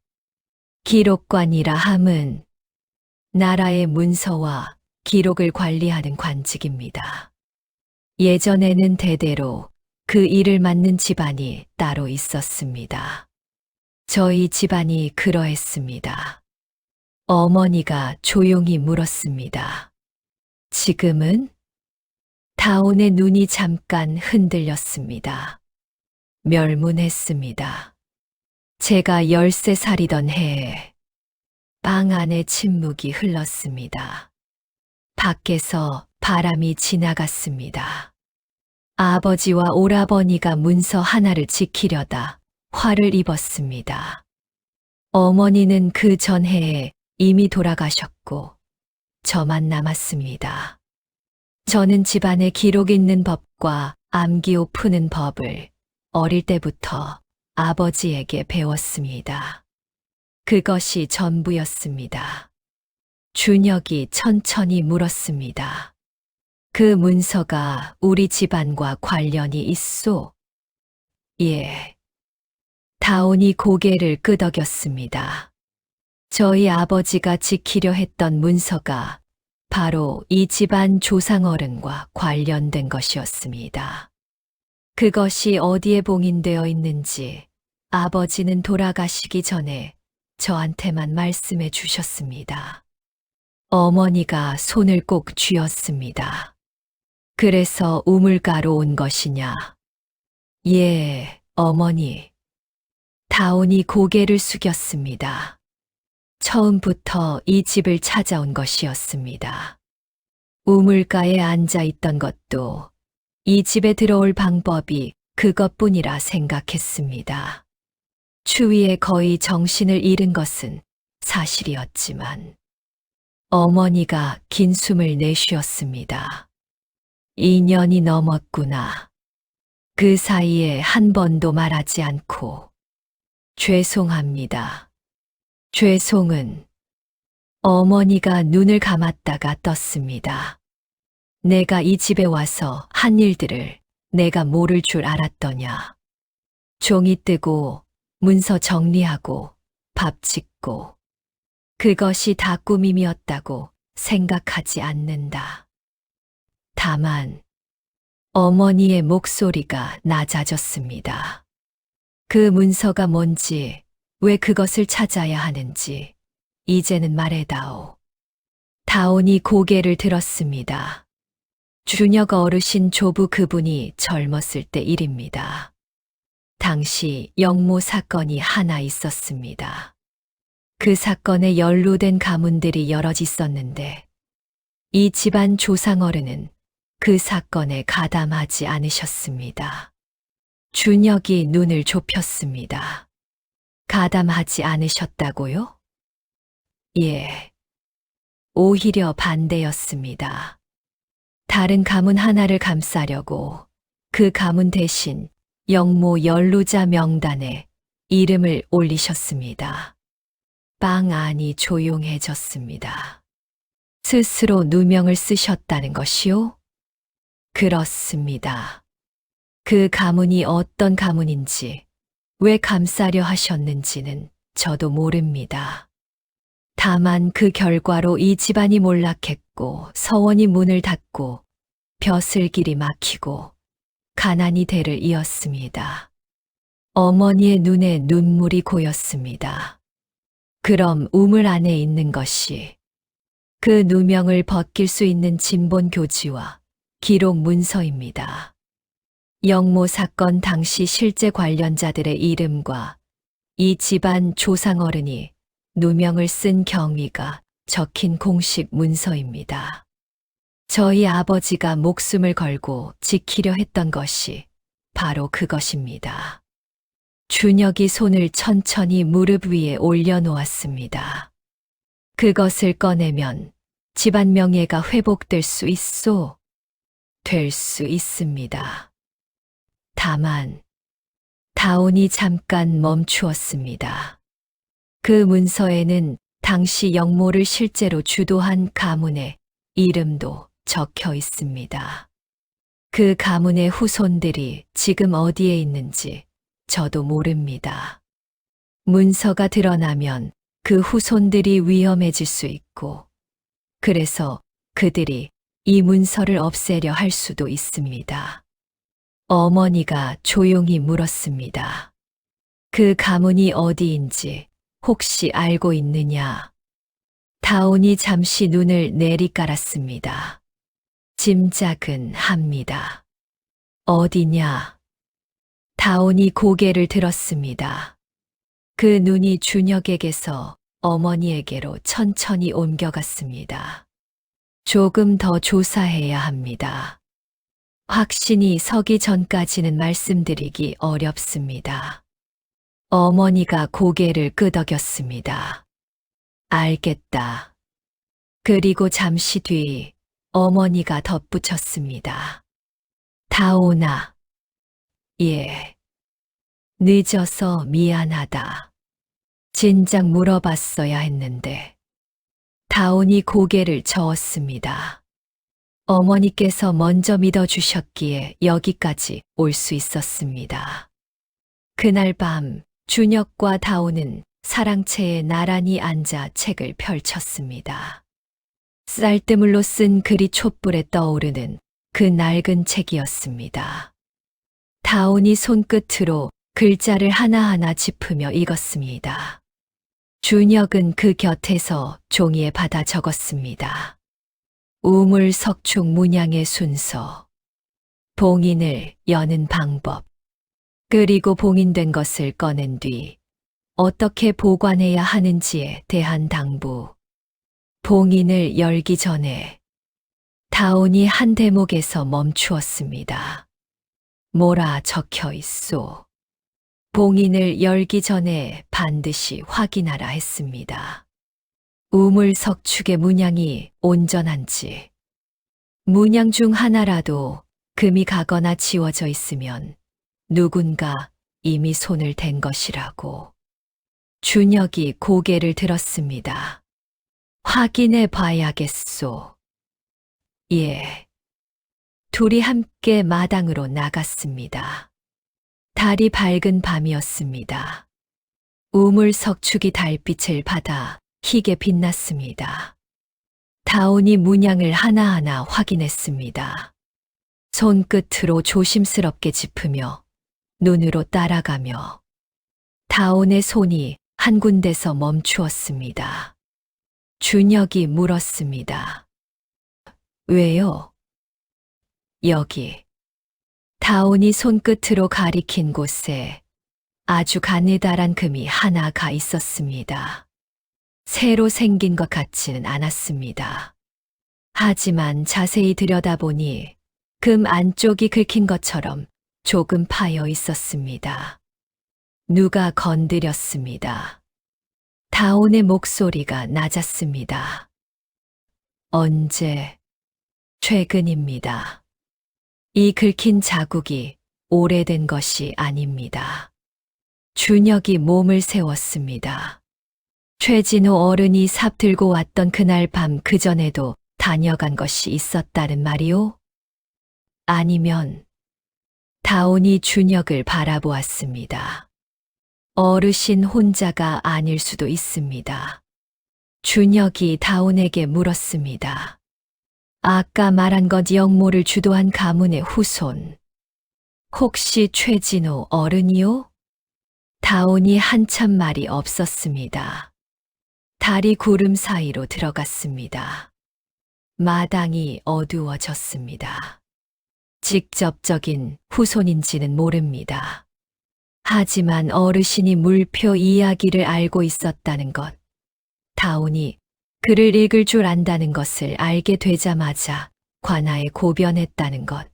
기록관이라 함은 나라의 문서와 기록을 관리하는 관직입니다. 예전에는 대대로 그 일을 맡는 집안이 따로 있었습니다. 저희 집안이 그러했습니다. 어머니가 조용히 물었습니다. 지금은? 다온의 눈이 잠깐 흔들렸습니다. 멸문했습니다. 제가 13살이던 해에 방 안에 침묵이 흘렀습니다. 밖에서 바람이 지나갔습니다. 아버지와 오라버니가 문서 하나를 지키려다 화를 입었습니다. 어머니는 그 전해에 이미 돌아가셨고 저만 남았습니다. 저는 집안의 기록 있는 법과 암기호 푸는 법을 어릴 때부터 아버지에게 배웠습니다. 그것이 전부였습니다. 준혁이 천천히 물었습니다. 그 문서가 우리 집안과 관련이 있소? 예. 다온이 고개를 끄덕였습니다. 저희 아버지가 지키려 했던 문서가 바로 이 집안 조상어른과 관련된 것이었습니다. 그것이 어디에 봉인되어 있는지 아버지는 돌아가시기 전에 저한테만 말씀해 주셨습니다. 어머니가 손을 꼭 쥐었습니다. 그래서 우물가로 온 것이냐? 예, 어머니. 다온이 고개를 숙였습니다. 처음부터 이 집을 찾아온 것이었습니다. 우물가에 앉아 있던 것도 이 집에 들어올 방법이 그것뿐이라 생각했습니다. 추위에 거의 정신을 잃은 것은 사실이었지만 어머니가 긴 숨을 내쉬었습니다. 2년이 넘었구나. 그 사이에 한 번도 말하지 않고 죄송합니다. 죄송은 어머니가 눈을 감았다가 떴습니다. 내가 이 집에 와서 한 일들을 내가 모를 줄 알았더냐. 종이 뜨고 문서 정리하고 밥 짓고 그것이 다 꾸밈이었다고 생각하지 않는다. 다만 어머니의 목소리가 낮아졌습니다. 그 문서가 뭔지, 왜 그것을 찾아야 하는지 이제는 말해다오. 다온이 고개를 들었습니다. 준혁 어르신 조부 그분이 젊었을 때 일입니다. 당시 영모 사건이 하나 있었습니다. 그 사건에 연루된 가문들이 여럿 있었는데 이 집안 조상어른은 그 사건에 가담하지 않으셨습니다. 준혁이 눈을 좁혔습니다. 가담하지 않으셨다고요? 예. 오히려 반대였습니다. 다른 가문 하나를 감싸려고 그 가문 대신 영모 연루자 명단에 이름을 올리셨습니다. 방 안이 조용해졌습니다. 스스로 누명을 쓰셨다는 것이요? 그렇습니다. 그 가문이 어떤 가문인지, 왜 감싸려 하셨는지는 저도 모릅니다. 다만 그 결과로 이 집안이 몰락했고 서원이 문을 닫고 벼슬길이 막히고 가난이 대를 이었습니다. 어머니의 눈에 눈물이 고였습니다. 그럼 우물 안에 있는 것이 그 누명을 벗길 수 있는 진본 교지와 기록 문서입니다. 영모 사건 당시 실제 관련자들의 이름과 이 집안 조상어른이 누명을 쓴 경위가 적힌 공식 문서입니다. 저희 아버지가 목숨을 걸고 지키려 했던 것이 바로 그것입니다. 준혁이 손을 천천히 무릎 위에 올려놓았습니다. 그것을 꺼내면 집안 명예가 회복될 수 있소? 될 수 있습니다. 다만 다온이 잠깐 멈추었습니다. 그 문서에는 당시 영모를 실제로 주도한 가문의 이름도 적혀 있습니다. 그 가문의 후손들이 지금 어디에 있는지 저도 모릅니다. 문서가 드러나면 그 후손들이 위험해질 수 있고, 그래서 그들이 이 문서를 없애려 할 수도 있습니다. 어머니가 조용히 물었습니다. 그 가문이 어디인지 혹시 알고 있느냐? 다온이 잠시 눈을 내리깔았습니다. 짐작은 합니다. 어디냐? 다온이 고개를 들었습니다. 그 눈이 준혁에게서 어머니에게로 천천히 옮겨갔습니다. 조금 더 조사해야 합니다. 확신이 서기 전까지는 말씀드리기 어렵습니다. 어머니가 고개를 끄덕였습니다. 알겠다. 그리고 잠시 뒤 어머니가 덧붙였습니다. 다온아. 예. 늦어서 미안하다. 진작 물어봤어야 했는데. 다온이 고개를 저었습니다. 어머니께서 먼저 믿어주셨기에 여기까지 올 수 있었습니다. 그날 밤 준혁과 다온은 사랑채에 나란히 앉아 책을 펼쳤습니다. 쌀뜨물로 쓴 글이 촛불에 떠오르는 그 낡은 책이었습니다. 다온이 손끝으로 글자를 하나하나 짚으며 읽었습니다. 준혁은 그 곁에서 종이에 받아 적었습니다. 우물 석축 문양의 순서, 봉인을 여는 방법, 그리고 봉인된 것을 꺼낸 뒤 어떻게 보관해야 하는지에 대한 당부. 봉인을 열기 전에 다온이 한 대목에서 멈추었습니다. 뭐라 적혀 있소. 봉인을 열기 전에 반드시 확인하라 했습니다. 우물 석축의 문양이 온전한지, 문양 중 하나라도 금이 가거나 지워져 있으면 누군가 이미 손을 댄 것이라고. 준혁이 고개를 들었습니다. 확인해 봐야겠소. 예. 둘이 함께 마당으로 나갔습니다. 달이 밝은 밤이었습니다. 우물 석축이 달빛을 받아 희게 빛났습니다. 다온이 문양을 하나하나 확인했습니다. 손끝으로 조심스럽게 짚으며 눈으로 따라가며 다온의 손이 한 군데서 멈추었습니다. 준혁이 물었습니다. 왜요? 여기. 다온이 손끝으로 가리킨 곳에 아주 가느다란 금이 하나 가 있었습니다. 새로 생긴 것 같지는 않았습니다. 하지만 자세히 들여다보니 금 안쪽이 긁힌 것처럼 조금 파여 있었습니다. 누가 건드렸습니다. 다온의 목소리가 낮았습니다. 언제? 최근입니다. 이 긁힌 자국이 오래된 것이 아닙니다. 준혁이 몸을 세웠습니다. 최진호 어른이 삽 들고 왔던 그날 밤 그전에도 다녀간 것이 있었다는 말이오? 아니면 다온이 준혁을 바라보았습니다. 어르신 혼자가 아닐 수도 있습니다. 준혁이 다온에게 물었습니다. 아까 말한 것 영모를 주도한 가문의 후손. 혹시 최진호 어른이요? 다온이 한참 말이 없었습니다. 달이 구름 사이로 들어갔습니다. 마당이 어두워졌습니다. 직접적인 후손인지는 모릅니다. 하지만 어르신이 물표 이야기를 알고 있었다는 것, 다온이 글을 읽을 줄 안다는 것을 알게 되자마자 관아에 고변했다는 것,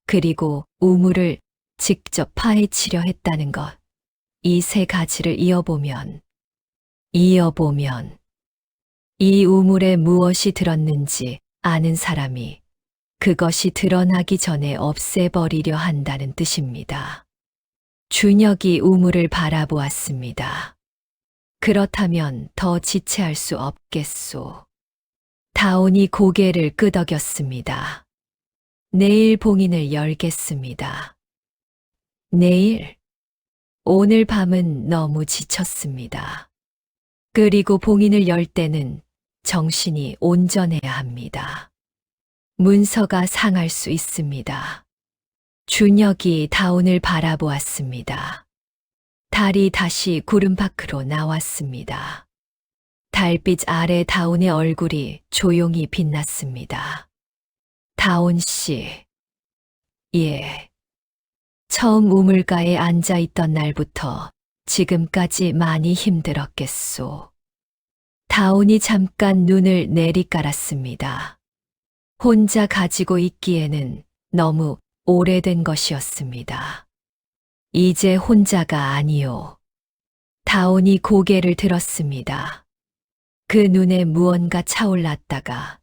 그리고 우물을 직접 파헤치려 했다는 것, 이 세 가지를 이어보면 이 우물에 무엇이 들었는지 아는 사람이 그것이 드러나기 전에 없애버리려 한다는 뜻입니다. 준혁이 우물을 바라보았습니다. 그렇다면 더 지체할 수 없겠소. 다온이 고개를 끄덕였습니다. 내일 봉인을 열겠습니다. 내일? 오늘 밤은 너무 지쳤습니다. 그리고 봉인을 열 때는 정신이 온전해야 합니다. 문서가 상할 수 있습니다. 준혁이 다온을 바라보았습니다. 달이 다시 구름 밖으로 나왔습니다. 달빛 아래 다온의 얼굴이 조용히 빛났습니다. 다온 씨. 예. 처음 우물가에 앉아 있던 날부터 지금까지 많이 힘들었겠소. 다온이 잠깐 눈을 내리깔았습니다. 혼자 가지고 있기에는 너무 오래된 것이었습니다. 이제 혼자가 아니요. 다온이 고개를 들었습니다. 그 눈에 무언가 차올랐다가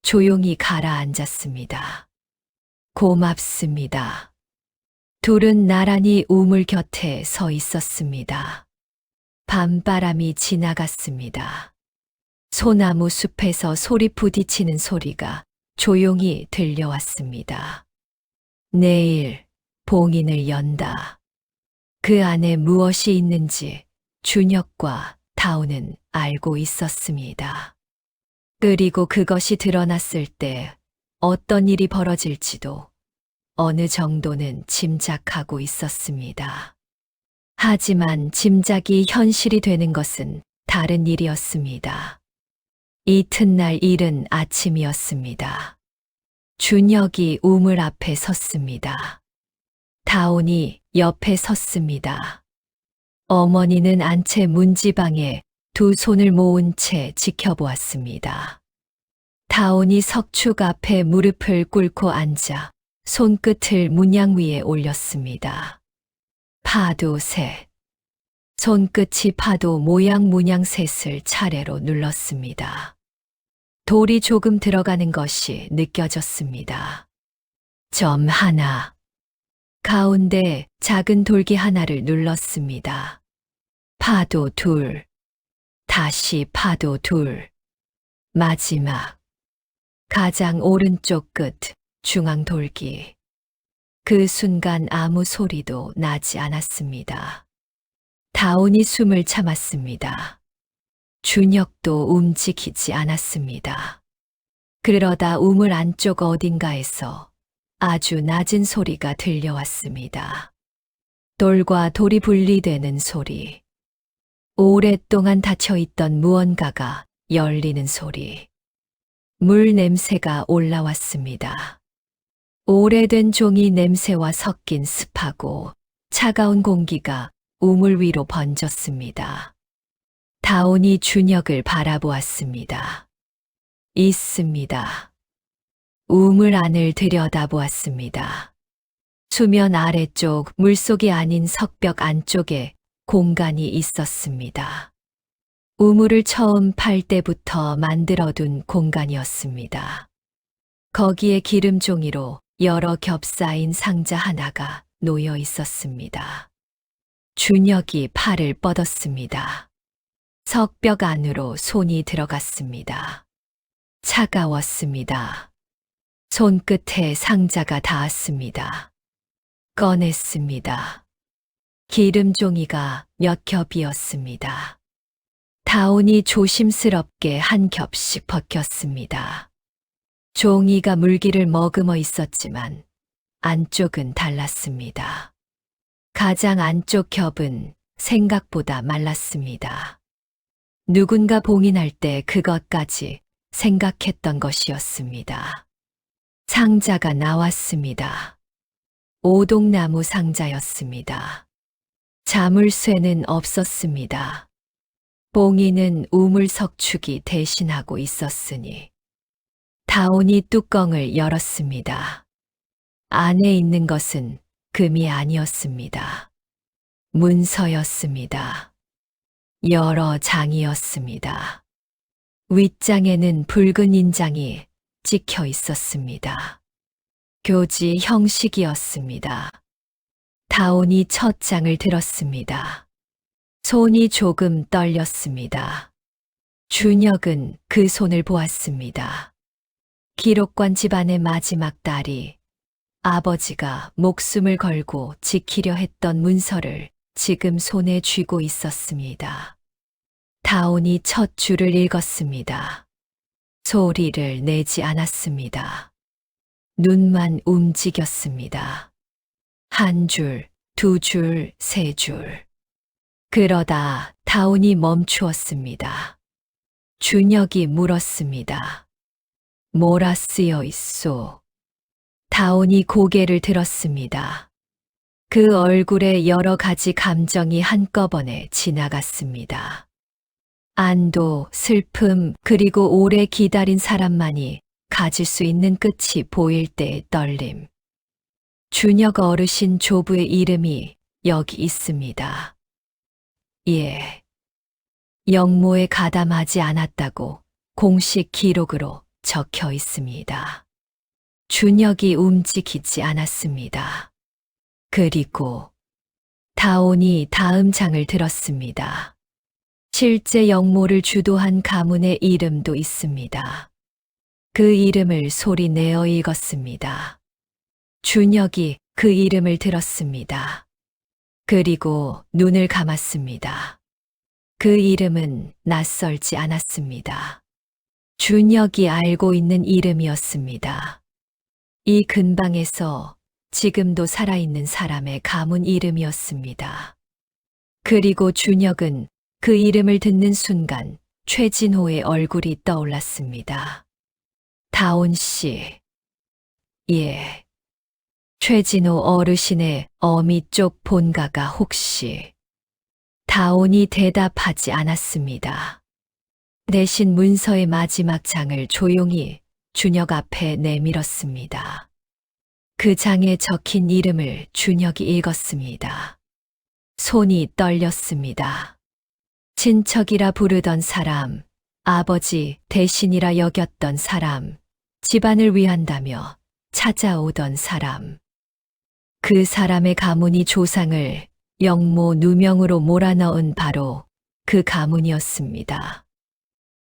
조용히 가라앉았습니다. 고맙습니다. 둘은 나란히 우물 곁에 서 있었습니다. 밤바람이 지나갔습니다. 소나무 숲에서 소리 부딪히는 소리가 조용히 들려왔습니다. 내일 봉인을 연다. 그 안에 무엇이 있는지 준혁과 다온은 알고 있었습니다. 그리고 그것이 드러났을 때 어떤 일이 벌어질지도 어느 정도는 짐작하고 있었습니다. 하지만 짐작이 현실이 되는 것은 다른 일이었습니다. 이튿날 이른 아침이었습니다. 준혁이 우물 앞에 섰습니다. 다온이 옆에 섰습니다. 어머니는 안채 문지방에 두 손을 모은 채 지켜보았습니다. 다온이 석축 앞에 무릎을 꿇고 앉아 손끝을 문양 위에 올렸습니다. 파도 셋. 손끝이 파도 모양 문양 셋을 차례로 눌렀습니다. 돌이 조금 들어가는 것이 느껴졌습니다. 점 하나. 가운데 작은 돌기 하나를 눌렀습니다. 파도 둘. 다시 파도 둘. 마지막. 가장 오른쪽 끝 중앙 돌기. 그 순간 아무 소리도 나지 않았습니다. 다온이 숨을 참았습니다. 준혁도 움직이지 않았습니다. 그러다 우물 안쪽 어딘가에서 아주 낮은 소리가 들려왔습니다. 돌과 돌이 분리되는 소리. 오랫동안 닫혀있던 무언가가 열리는 소리. 물 냄새가 올라왔습니다. 오래된 종이 냄새와 섞인 습하고 차가운 공기가 우물 위로 번졌습니다. 다온이 준혁을 바라보았습니다. 있습니다. 우물 안을 들여다보았습니다. 수면 아래쪽 물속이 아닌 석벽 안쪽에 공간이 있었습니다. 우물을 처음 팔 때부터 만들어둔 공간이었습니다. 거기에 기름종이로 여러 겹싸인 상자 하나가 놓여 있었습니다. 준혁이 팔을 뻗었습니다. 석벽 안으로 손이 들어갔습니다. 차가웠습니다. 손끝에 상자가 닿았습니다. 꺼냈습니다. 기름종이가 몇 겹이었습니다. 다온이 조심스럽게 한 겹씩 벗겼습니다. 종이가 물기를 머금어 있었지만 안쪽은 달랐습니다. 가장 안쪽 겹은 생각보다 말랐습니다. 누군가 봉인할 때 그것까지 생각했던 것이었습니다. 상자가 나왔습니다. 오동나무 상자였습니다. 자물쇠는 없었습니다. 봉인은 우물 석축이 대신하고 있었으니 다온이 뚜껑을 열었습니다. 안에 있는 것은 금이 아니었습니다. 문서였습니다. 여러 장이었습니다. 윗장에는 붉은 인장이 찍혀 있었습니다. 교지 형식이었습니다. 다온이 첫 장을 들었습니다. 손이 조금 떨렸습니다. 준혁은 그 손을 보았습니다. 기록관 집안의 마지막 딸이 아버지가 목숨을 걸고 지키려 했던 문서를 지금 손에 쥐고 있었습니다. 다온이 첫 줄을 읽었습니다. 소리를 내지 않았습니다. 눈만 움직였습니다. 한 줄, 두 줄, 세 줄. 그러다 다온이 멈추었습니다. 준혁이 물었습니다. 뭐라 쓰여 있소? 다온이 고개를 들었습니다. 그 얼굴에 여러 가지 감정이 한꺼번에 지나갔습니다. 안도, 슬픔, 그리고 오래 기다린 사람만이 가질 수 있는 끝이 보일 때의 떨림. 준혁 어르신 조부의 이름이 여기 있습니다. 예. 영모에 가담하지 않았다고 공식 기록으로 적혀 있습니다. 준혁이 움직이지 않았습니다. 그리고 다온이 다음 장을 들었습니다. 실제 영모를 주도한 가문의 이름도 있습니다. 그 이름을 소리 내어 읽었습니다. 준혁이 그 이름을 들었습니다. 그리고 눈을 감았습니다. 그 이름은 낯설지 않았습니다. 준혁이 알고 있는 이름이었습니다. 이 근방에서 지금도 살아있는 사람의 가문 이름이었습니다. 그리고 준혁은 그 이름을 듣는 순간 최진호의 얼굴이 떠올랐습니다. 다온 씨. 예. 최진호 어르신의 어미 쪽 본가가 혹시. 다온이 대답하지 않았습니다. 대신 문서의 마지막 장을 조용히 준혁 앞에 내밀었습니다. 그 장에 적힌 이름을 준혁이 읽었습니다. 손이 떨렸습니다. 친척이라 부르던 사람, 아버지 대신이라 여겼던 사람, 집안을 위한다며 찾아오던 사람. 그 사람의 가문이 조상을 영모 누명으로 몰아넣은 바로 그 가문이었습니다.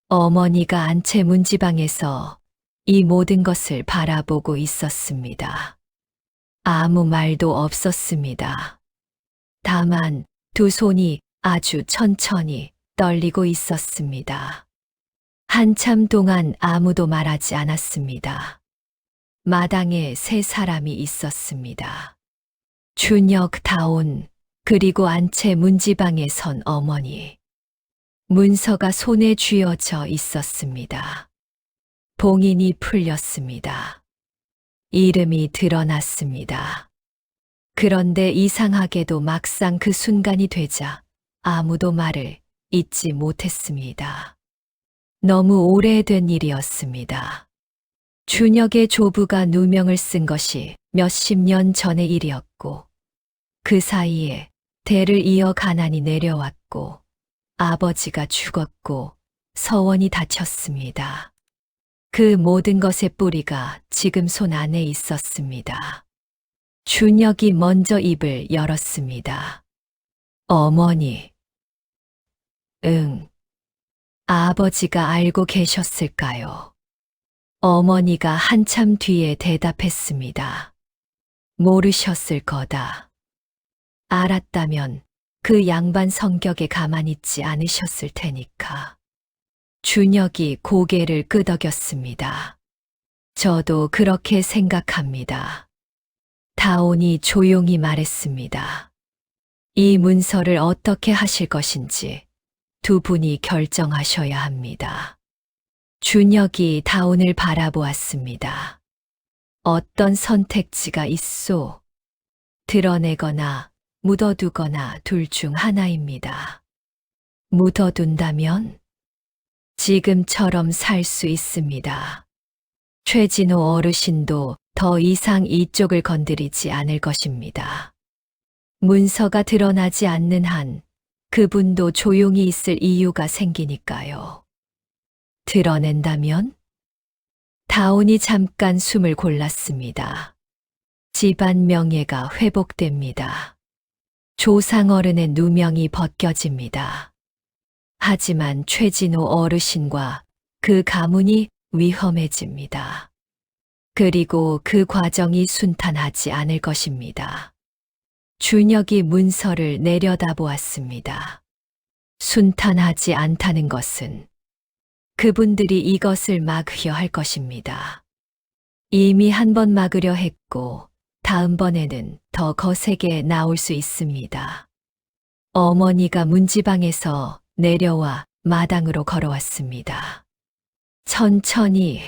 어머니가 안채 문지방에서 이 모든 것을 바라보고 있었습니다. 아무 말도 없었습니다. 다만 두 손이 아주 천천히 떨리고 있었습니다. 한참 동안 아무도 말하지 않았습니다. 마당에 세 사람이 있었습니다. 준혁, 다온, 그리고 안채 문지방에 선 어머니. 문서가 손에 쥐어져 있었습니다. 봉인이 풀렸습니다. 이름이 드러났습니다. 그런데 이상하게도 막상 그 순간이 되자 아무도 말을 잇지 못했습니다. 너무 오래된 일이었습니다. 준혁의 조부가 누명을 쓴 것이 몇십 년 전의 일이었고, 그 사이에 대를 이어 가난이 내려왔고, 아버지가 죽었고, 서원이 다쳤습니다. 그 모든 것의 뿌리가 지금 손 안에 있었습니다. 준혁이 먼저 입을 열었습니다. 어머니. 응. 아버지가 알고 계셨을까요? 어머니가 한참 뒤에 대답했습니다. 모르셨을 거다. 알았다면 그 양반 성격에 가만히 있지 않으셨을 테니까. 준혁이 고개를 끄덕였습니다. 저도 그렇게 생각합니다. 다온이 조용히 말했습니다. 이 문서를 어떻게 하실 것인지 두 분이 결정하셔야 합니다. 준혁이 다온을 바라보았습니다. 어떤 선택지가 있소? 드러내거나 묻어두거나 둘 중 하나입니다. 묻어둔다면 지금처럼 살 수 있습니다. 최진호 어르신도 더 이상 이쪽을 건드리지 않을 것입니다. 문서가 드러나지 않는 한 그분도 조용히 있을 이유가 생기니까요. 드러낸다면? 다온이 잠깐 숨을 골랐습니다. 집안 명예가 회복됩니다. 조상 어른의 누명이 벗겨집니다. 하지만 최진호 어르신과 그 가문이 위험해집니다. 그리고 그 과정이 순탄하지 않을 것입니다. 준혁이 문서를 내려다보았습니다. 순탄하지 않다는 것은 그분들이 이것을 막으려 할 것입니다. 이미 한 번 막으려 했고 다음번에는 더 거세게 나올 수 있습니다. 어머니가 문지방에서 내려와 마당으로 걸어왔습니다. 천천히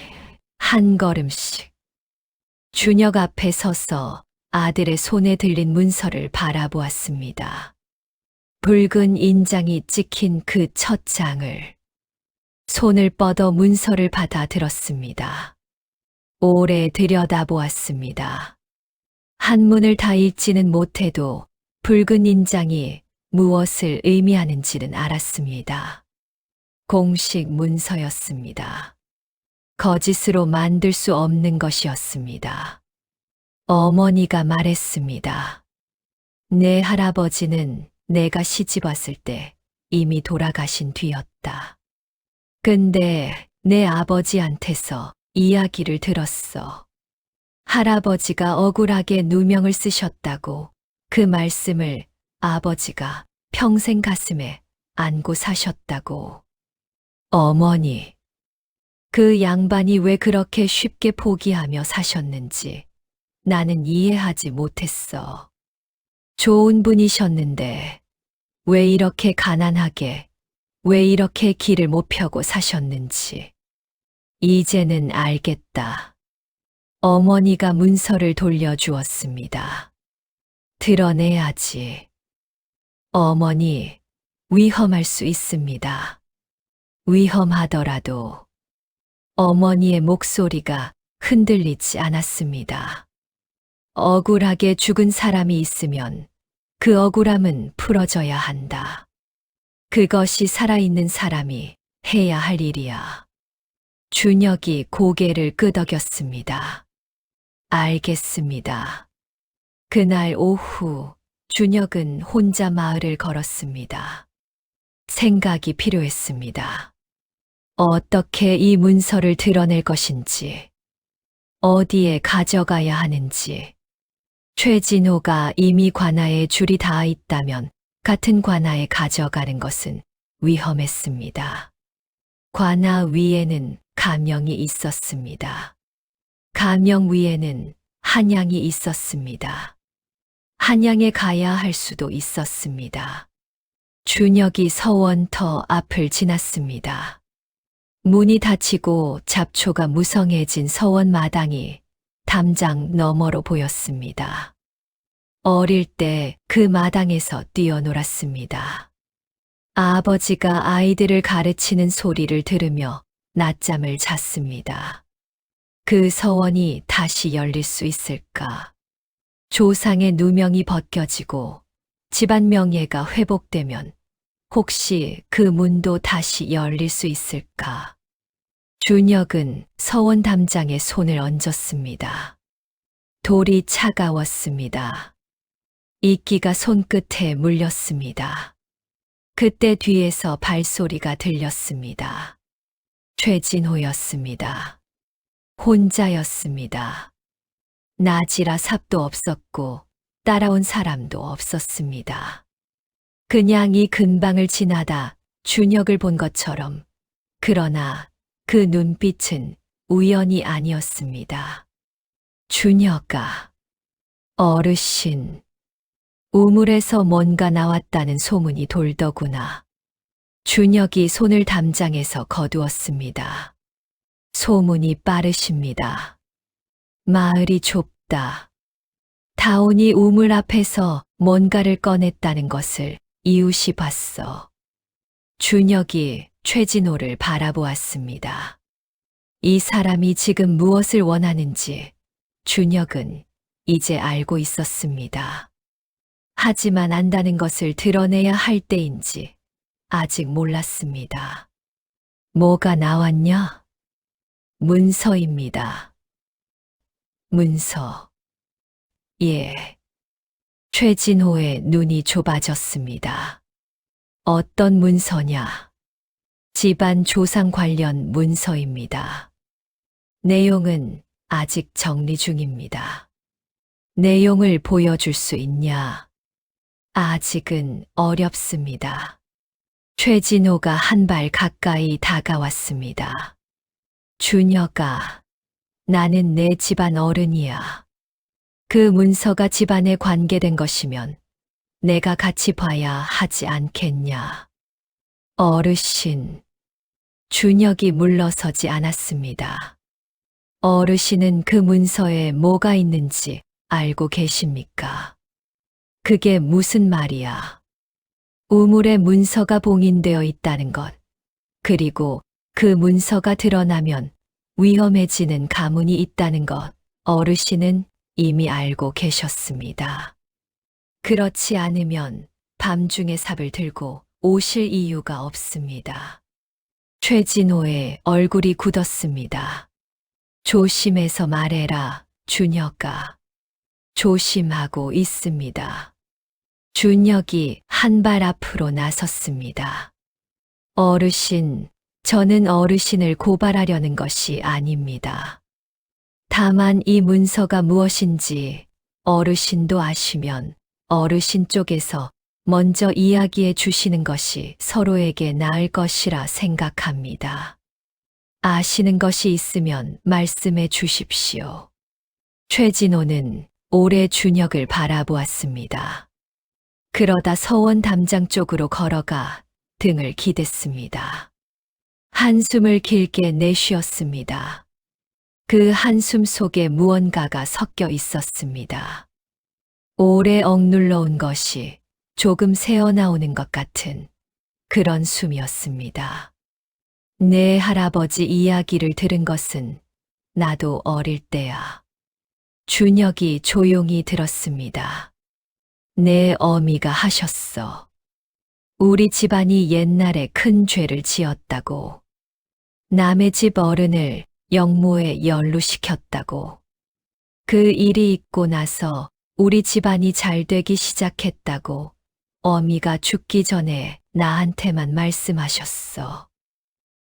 한 걸음씩. 준혁 앞에 서서 아들의 손에 들린 문서를 바라보았습니다. 붉은 인장이 찍힌 그 첫 장을. 손을 뻗어 문서를 받아 들었습니다. 오래 들여다보았습니다. 한문을 다 읽지는 못해도 붉은 인장이 무엇을 의미하는지는 알았습니다. 공식 문서였습니다. 거짓으로 만들 수 없는 것이었습니다. 어머니가 말했습니다. 내 할아버지는 내가 시집 왔을 때 이미 돌아가신 뒤였다. 근데 내 아버지한테서 이야기를 들었어. 할아버지가 억울하게 누명을 쓰셨다고 그 말씀을 아버지가 평생 가슴에 안고 사셨다고. 어머니, 그 양반이 왜 그렇게 쉽게 포기하며 사셨는지 나는 이해하지 못했어. 좋은 분이셨는데 왜 이렇게 가난하게, 왜 이렇게 길을 못 펴고 사셨는지. 이제는 알겠다. 어머니가 문서를 돌려주었습니다. 드러내야지. 어머니, 위험할 수 있습니다. 위험하더라도 어머니의 목소리가 흔들리지 않았습니다. 억울하게 죽은 사람이 있으면 그 억울함은 풀어져야 한다. 그것이 살아있는 사람이 해야 할 일이야. 준혁이 고개를 끄덕였습니다. 알겠습니다. 그날 오후 준혁은 혼자 마을을 걸었습니다. 생각이 필요했습니다. 어떻게 이 문서를 드러낼 것인지, 어디에 가져가야 하는지. 최진호가 이미 관아에 줄이 닿아 있다면 같은 관아에 가져가는 것은 위험했습니다. 관아 위에는 가명이 있었습니다. 가명 위에는 한양이 있었습니다. 한양에 가야 할 수도 있었습니다. 준혁이 서원터 앞을 지났습니다. 문이 닫히고 잡초가 무성해진 서원 마당이 담장 너머로 보였습니다. 어릴 때 그 마당에서 뛰어놀았습니다. 아버지가 아이들을 가르치는 소리를 들으며 낮잠을 잤습니다. 그 서원이 다시 열릴 수 있을까? 조상의 누명이 벗겨지고 집안 명예가 회복되면 혹시 그 문도 다시 열릴 수 있을까? 준혁은 서원 담장에 손을 얹었습니다. 돌이 차가웠습니다. 이끼가 손끝에 물렸습니다. 그때 뒤에서 발소리가 들렸습니다. 최진호였습니다. 혼자였습니다. 낮이라 삽도 없었고 따라온 사람도 없었습니다. 그냥 이 근방을 지나다 준혁을 본 것처럼, 그러나 그 눈빛은 우연이 아니었습니다. 준혁아, 어르신, 우물에서 뭔가 나왔다는 소문이 돌더구나. 준혁이 손을 담장에서 거두었습니다. 소문이 빠르십니다. 마을이 좁다. 다온이 우물 앞에서 뭔가를 꺼냈다는 것을 이웃이 봤어. 준혁이 최진호를 바라보았습니다. 이 사람이 지금 무엇을 원하는지 준혁은 이제 알고 있었습니다. 하지만 안다는 것을 드러내야 할 때인지 아직 몰랐습니다. 뭐가 나왔냐? 문서입니다. 문서. 예. 최진호의 눈이 좁아졌습니다. 어떤 문서냐? 집안 조상 관련 문서입니다. 내용은 아직 정리 중입니다. 내용을 보여줄 수 있냐? 아직은 어렵습니다. 최진호가 한 발 가까이 다가왔습니다. 준혁아, 나는 내 집안 어른이야. 그 문서가 집안에 관계된 것이면 내가 같이 봐야 하지 않겠냐. 어르신, 준혁이 물러서지 않았습니다. 어르신은 그 문서에 뭐가 있는지 알고 계십니까? 그게 무슨 말이야? 우물에 문서가 봉인되어 있다는 것, 그리고 그 문서가 드러나면 위험해지는 가문이 있다는 것, 어르신은 이미 알고 계셨습니다. 그렇지 않으면 밤중에 삽을 들고 오실 이유가 없습니다. 최진호의 얼굴이 굳었습니다. 조심해서 말해라, 준혁아. 조심하고 있습니다. 준혁이 한 발 앞으로 나섰습니다. 어르신, 저는 어르신을 고발하려는 것이 아닙니다. 다만 이 문서가 무엇인지 어르신도 아시면 어르신 쪽에서 먼저 이야기해 주시는 것이 서로에게 나을 것이라 생각합니다. 아시는 것이 있으면 말씀해 주십시오. 최진호는 오래 준혁을 바라보았습니다. 그러다 서원 담장 쪽으로 걸어가 등을 기댔습니다. 한숨을 길게 내쉬었습니다. 그 한숨 속에 무언가가 섞여 있었습니다. 오래 억눌러 온 것이 조금 새어나오는 것 같은 그런 숨이었습니다. 내 할아버지 이야기를 들은 것은 나도 어릴 때야. 준혁이 조용히 들었습니다. 내 어미가 하셨어. 우리 집안이 옛날에 큰 죄를 지었다고. 남의 집 어른을 영모에 연루시켰다고. 그 일이 있고 나서 우리 집안이 잘 되기 시작했다고 어미가 죽기 전에 나한테만 말씀하셨어.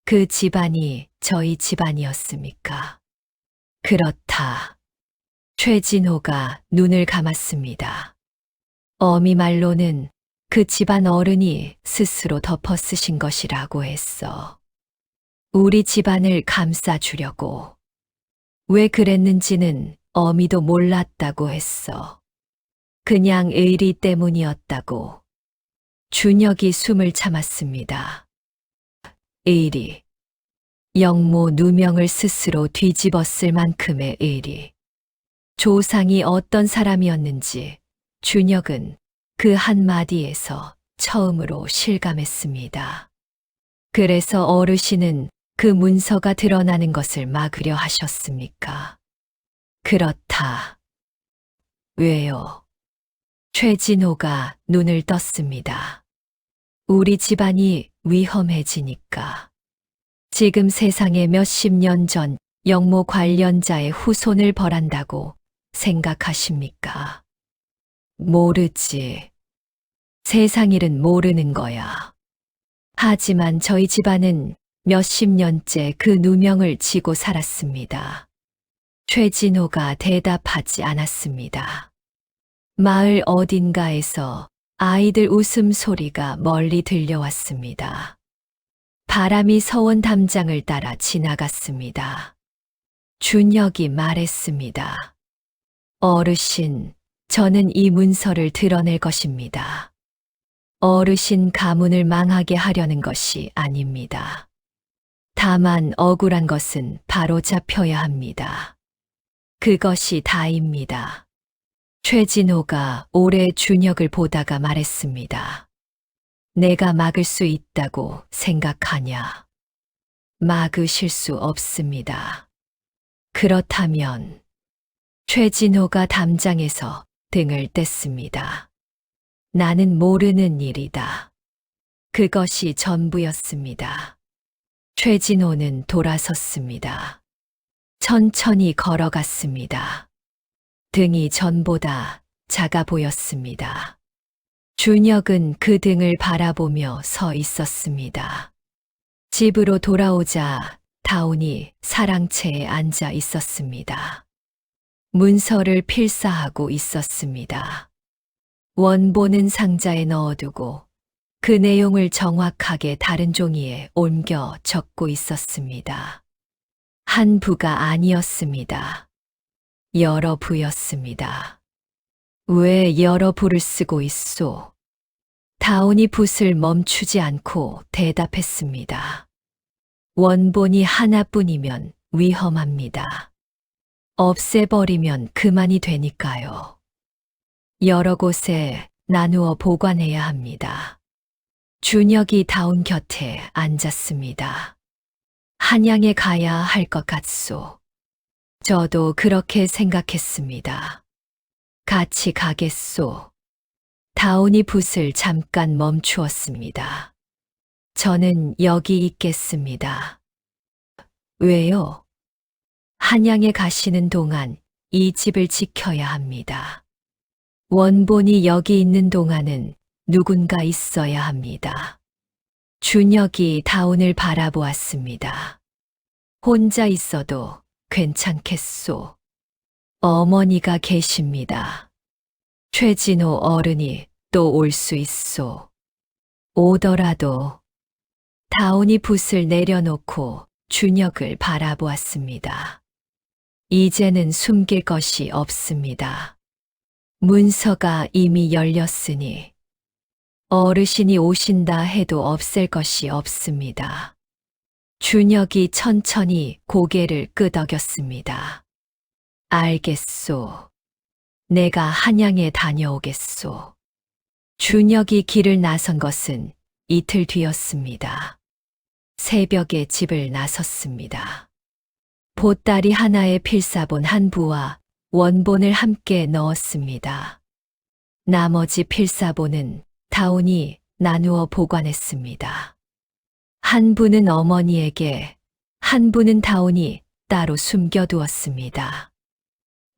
그 집안이 저희 집안이었습니까? 그렇다. 최진호가 눈을 감았습니다. 어미 말로는 그 집안 어른이 스스로 덮어쓰신 것이라고 했어. 우리 집안을 감싸주려고. 왜 그랬는지는 어미도 몰랐다고 했어. 그냥 의리 때문이었다고. 준혁이 숨을 참았습니다. 의리. 영모 누명을 스스로 뒤집었을 만큼의 의리. 조상이 어떤 사람이었는지 준혁은 그 한마디에서 처음으로 실감했습니다. 그래서 어르신은 그 문서가 드러나는 것을 막으려 하셨습니까? 그렇다. 왜요? 최진호가 눈을 떴습니다. 우리 집안이 위험해지니까. 지금 세상에 몇십 년 전 영모 관련자의 후손을 벌한다고 생각하십니까? 모르지. 세상 일은 모르는 거야. 하지만 저희 집안은 몇십 년째 그 누명을 지고 살았습니다. 최진호가 대답하지 않았습니다. 마을 어딘가에서 아이들 웃음소리가 멀리 들려왔습니다. 바람이 서원 담장을 따라 지나갔습니다. 준혁이 말했습니다. 어르신, 저는 이 문서를 드러낼 것입니다. 어르신 가문을 망하게 하려는 것이 아닙니다. 다만 억울한 것은 바로 잡혀야 합니다. 그것이 다입니다. 최진호가 오래 준혁을 보다가 말했습니다. 내가 막을 수 있다고 생각하냐? 막으실 수 없습니다. 그렇다면 최진호가 담장에서 등을 뗐습니다. 나는 모르는 일이다. 그것이 전부였습니다. 최진호는 돌아섰습니다. 천천히 걸어갔습니다. 등이 전보다 작아 보였습니다. 준혁은 그 등을 바라보며 서 있었습니다. 집으로 돌아오자 다운이 사랑채에 앉아 있었습니다. 문서를 필사하고 있었습니다. 원본은 상자에 넣어두고 그 내용을 정확하게 다른 종이에 옮겨 적고 있었습니다. 한 부가 아니었습니다. 여러 부였습니다. 왜 여러 부를 쓰고 있소? 다운이 붓을 멈추지 않고 대답했습니다. 원본이 하나뿐이면 위험합니다. 없애버리면 그만이 되니까요. 여러 곳에 나누어 보관해야 합니다. 준혁이 다운 곁에 앉았습니다. 한양에 가야 할 것 같소. 저도 그렇게 생각했습니다. 같이 가겠소. 다운이 붓을 잠깐 멈추었습니다. 저는 여기 있겠습니다. 왜요? 한양에 가시는 동안 이 집을 지켜야 합니다. 원본이 여기 있는 동안은 누군가 있어야 합니다. 준혁이 다운을 바라보았습니다. 혼자 있어도 괜찮겠소. 어머니가 계십니다. 최진호 어른이 또 올 수 있소. 오더라도. 다운이 붓을 내려놓고 준혁을 바라보았습니다. 이제는 숨길 것이 없습니다. 문서가 이미 열렸으니 어르신이 오신다 해도 없앨 것이 없습니다. 준혁이 천천히 고개를 끄덕였습니다. 알겠소. 내가 한양에 다녀오겠소. 준혁이 길을 나선 것은 이틀 뒤였습니다. 새벽에 집을 나섰습니다. 보따리 하나에 필사본 한 부와 원본을 함께 넣었습니다. 나머지 필사본은 다온이 나누어 보관했습니다. 한 분은 어머니에게, 한 분은 다온이 따로 숨겨두었습니다.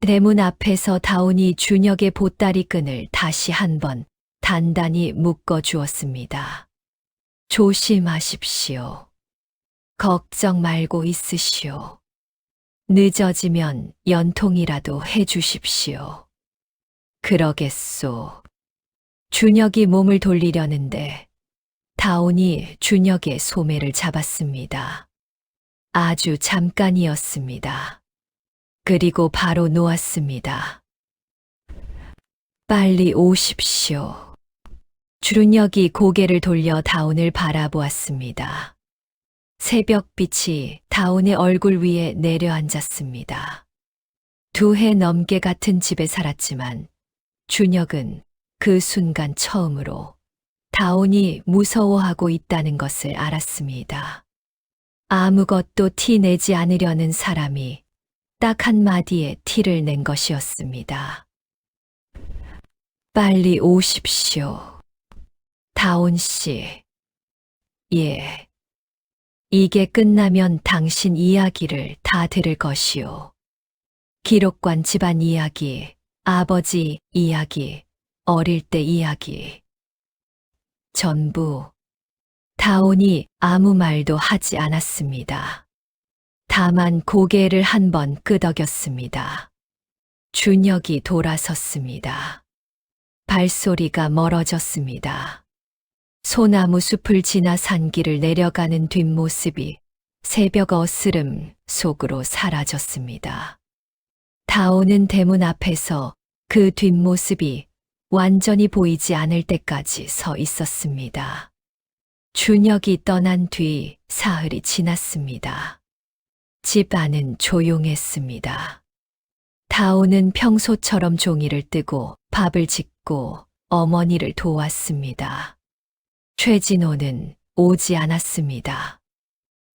대문 앞에서 다온이 준혁의 보따리 끈을 다시 한번 단단히 묶어 주었습니다. 조심하십시오. 걱정 말고 있으시오. 늦어지면 연통이라도 해주십시오. 그러겠소. 준혁이 몸을 돌리려는데 다온이 준혁의 소매를 잡았습니다. 아주 잠깐이었습니다. 그리고 바로 놓았습니다. 빨리 오십시오. 준혁이 고개를 돌려 다온을 바라보았습니다. 새벽빛이 다온의 얼굴 위에 내려앉았습니다. 2해 넘게 같은 집에 살았지만 준혁은 그 순간 처음으로 다온이 무서워하고 있다는 것을 알았습니다. 아무것도 티 내지 않으려는 사람이 딱 한마디에 티를 낸 것이었습니다. 빨리 오십시오. 다온 씨. 예. 이게 끝나면 당신 이야기를 다 들을 것이오. 기록관 집안 이야기, 아버지 이야기, 어릴 때 이야기. 전부. 다온이 아무 말도 하지 않았습니다. 다만 고개를 한번 끄덕였습니다. 준혁이 돌아섰습니다. 발소리가 멀어졌습니다. 소나무 숲을 지나 산길을 내려가는 뒷모습이 새벽 어스름 속으로 사라졌습니다. 다온은 대문 앞에서 그 뒷모습이 완전히 보이지 않을 때까지 서 있었습니다. 준혁이 떠난 뒤 사흘이 지났습니다. 집 안은 조용했습니다. 다온은 평소처럼 종이를 뜨고 밥을 짓고 어머니를 도왔습니다. 최진호는 오지 않았습니다.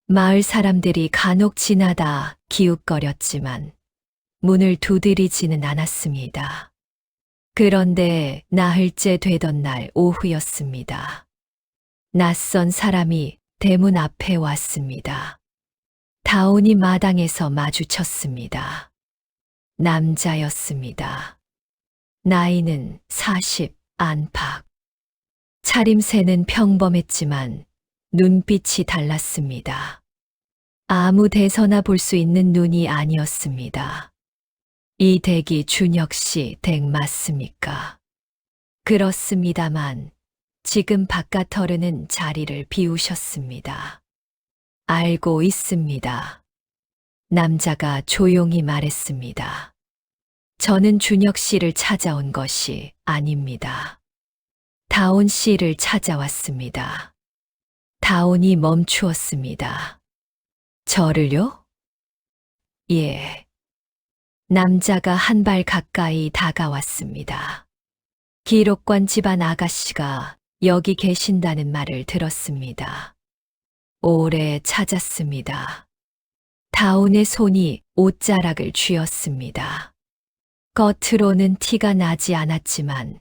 마을 사람들이 간혹 지나다 기웃거렸지만 문을 두드리지는 않았습니다. 그런데 나흘째 되던 날 오후였습니다. 낯선 사람이 대문 앞에 왔습니다. 다온이 마당에서 마주쳤습니다. 남자였습니다. 나이는 40 안팎. 차림새는 평범했지만 눈빛이 달랐습니다. 아무 데서나 볼 수 있는 눈이 아니었습니다. 이 댁이 준혁 씨 댁 맞습니까? 그렇습니다만 지금 바깥 어른은 자리를 비우셨습니다. 알고 있습니다. 남자가 조용히 말했습니다. 저는 준혁 씨를 찾아온 것이 아닙니다. 다온 씨를 찾아왔습니다. 다온이 멈추었습니다. 저를요? 예. 남자가 한 발 가까이 다가왔습니다. 기록관 집안 아가씨가 여기 계신다는 말을 들었습니다. 오래 찾았습니다. 다온의 손이 옷자락을 쥐었습니다. 겉으로는 티가 나지 않았지만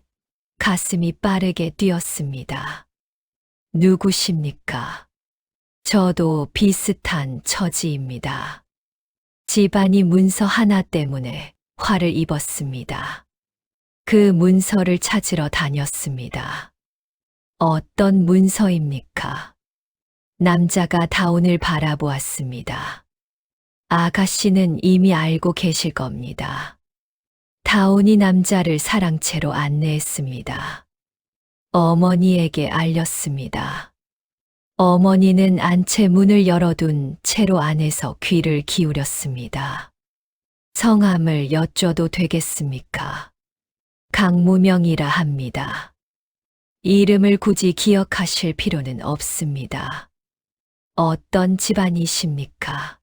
가슴이 빠르게 뛰었습니다. 누구십니까? 저도 비슷한 처지입니다. 집안이 문서 하나 때문에 화를 입었습니다. 그 문서를 찾으러 다녔습니다. 어떤 문서입니까? 남자가 다온을 바라보았습니다. 아가씨는 이미 알고 계실 겁니다. 다온이 남자를 사랑채로 안내했습니다. 어머니에게 알렸습니다. 어머니는 안채 문을 열어둔 채로 안에서 귀를 기울였습니다. 성함을 여쭤도 되겠습니까? 강무명이라 합니다. 이름을 굳이 기억하실 필요는 없습니다. 어떤 집안이십니까?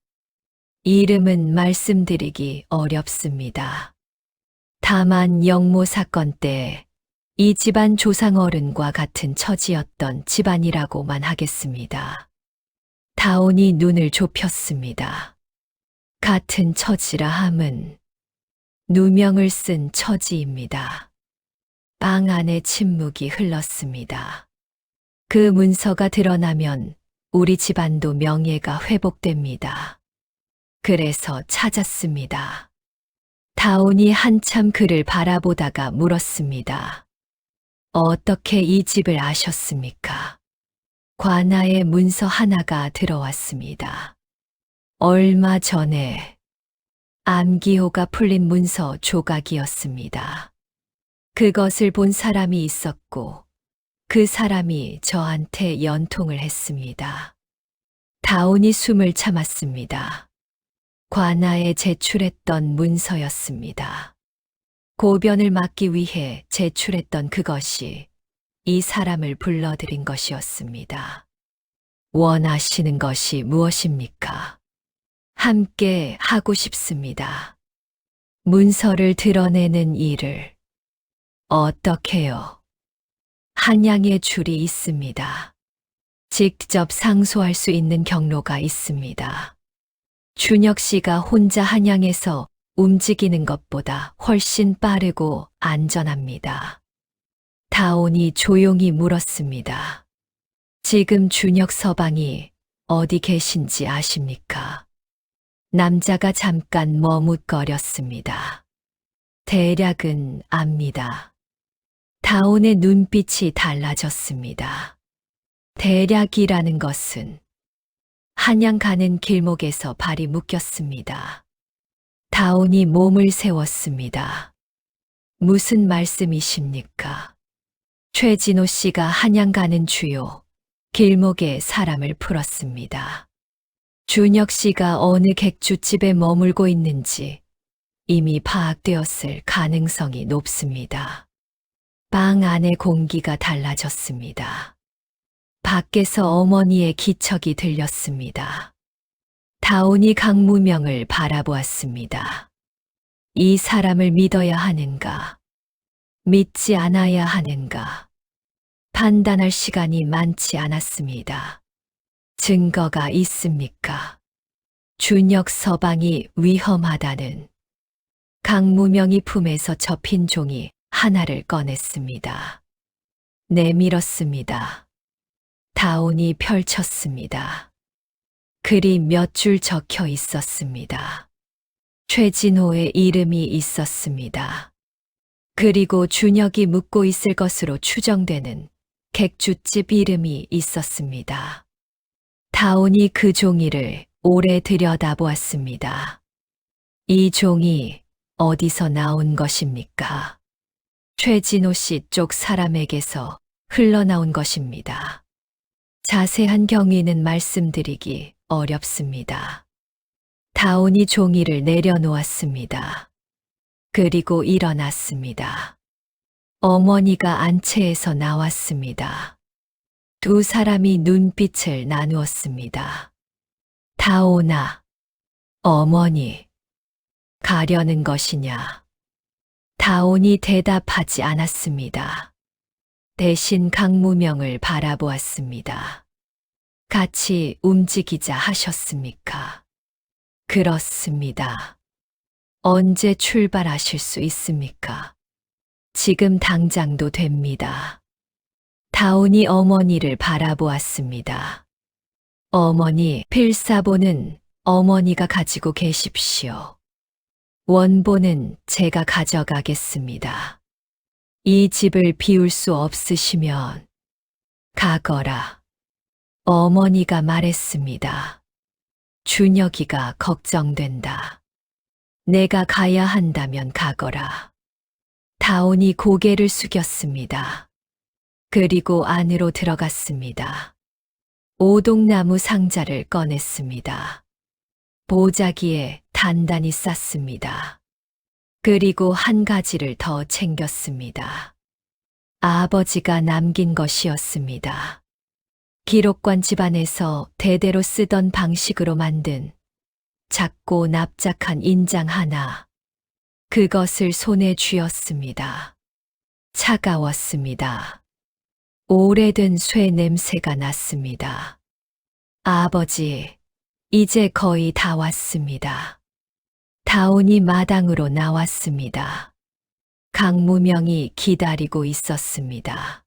이름은 말씀드리기 어렵습니다. 다만 영모 사건 때 이 집안 조상 어른과 같은 처지였던 집안이라고만 하겠습니다. 다온이 눈을 좁혔습니다. 같은 처지라 함은 누명을 쓴 처지입니다. 방 안에 침묵이 흘렀습니다. 그 문서가 드러나면 우리 집안도 명예가 회복됩니다. 그래서 찾았습니다. 다온이 한참 그를 바라보다가 물었습니다. 어떻게 이 집을 아셨습니까? 관아의 문서 하나가 들어왔습니다. 얼마 전에 암기호가 풀린 문서 조각이었습니다. 그것을 본 사람이 있었고 그 사람이 저한테 연통을 했습니다. 다온이 숨을 참았습니다. 관아에 제출했던 문서였습니다. 고변을 막기 위해 제출했던 그것이 이 사람을 불러들인 것이었습니다. 원하시는 것이 무엇입니까? 함께 하고 싶습니다. 문서를 드러내는 일을. 어떻게요? 한양에 줄이 있습니다. 직접 상소할 수 있는 경로가 있습니다. 준혁 씨가 혼자 한양에서 움직이는 것보다 훨씬 빠르고 안전합니다. 다온이 조용히 물었습니다. 지금 준혁 서방이 어디 계신지 아십니까? 남자가 잠깐 머뭇거렸습니다. 대략은 압니다. 다온의 눈빛이 달라졌습니다. 대략이라는 것은 한양 가는 길목에서 발이 묶였습니다. 다온이 몸을 세웠습니다. 무슨 말씀이십니까? 최진호 씨가 한양 가는 주요 길목에 사람을 풀었습니다. 준혁 씨가 어느 객주집에 머물고 있는지 이미 파악되었을 가능성이 높습니다. 방 안의 공기가 달라졌습니다. 밖에서 어머니의 기척이 들렸습니다. 다온이 강무명을 바라보았습니다. 이 사람을 믿어야 하는가? 믿지 않아야 하는가? 판단할 시간이 많지 않았습니다. 증거가 있습니까? 준혁 서방이 위험하다는. 강무명이 품에서 접힌 종이 하나를 꺼냈습니다. 내밀었습니다. 다온이 펼쳤습니다. 글이 몇 줄 적혀 있었습니다. 최진호의 이름이 있었습니다. 그리고 준혁이 묵고 있을 것으로 추정되는 객주집 이름이 있었습니다. 다온이 그 종이를 오래 들여다보았습니다. 이 종이 어디서 나온 것입니까? 최진호 씨 쪽 사람에게서 흘러나온 것입니다. 자세한 경위는 말씀드리기 어렵습니다. 다온이 종이를 내려놓았습니다. 그리고 일어났습니다. 어머니가 안채에서 나왔습니다. 두 사람이 눈빛을 나누었습니다. 다온아, 어머니, 가려는 것이냐? 다온이 대답하지 않았습니다. 대신 강무명을 바라보았습니다. 같이 움직이자 하셨습니까? 그렇습니다. 언제 출발하실 수 있습니까? 지금 당장도 됩니다. 다온이 어머니를 바라보았습니다. 어머니, 필사본은 어머니가 가지고 계십시오. 원본은 제가 가져가겠습니다. 이 집을 비울 수 없으시면 가거라. 어머니가 말했습니다. 준혁이가 걱정된다. 내가 가야 한다면 가거라. 다온이 고개를 숙였습니다. 그리고 안으로 들어갔습니다. 오동나무 상자를 꺼냈습니다. 보자기에 단단히 쌌습니다. 그리고 한 가지를 더 챙겼습니다. 아버지가 남긴 것이었습니다. 기록관 집안에서 대대로 쓰던 방식으로 만든 작고 납작한 인장 하나. 그것을 손에 쥐었습니다. 차가웠습니다. 오래된 쇠 냄새가 났습니다. 아버지, 이제 거의 다 왔습니다. 다온이 마당으로 나왔습니다. 강무명이 기다리고 있었습니다.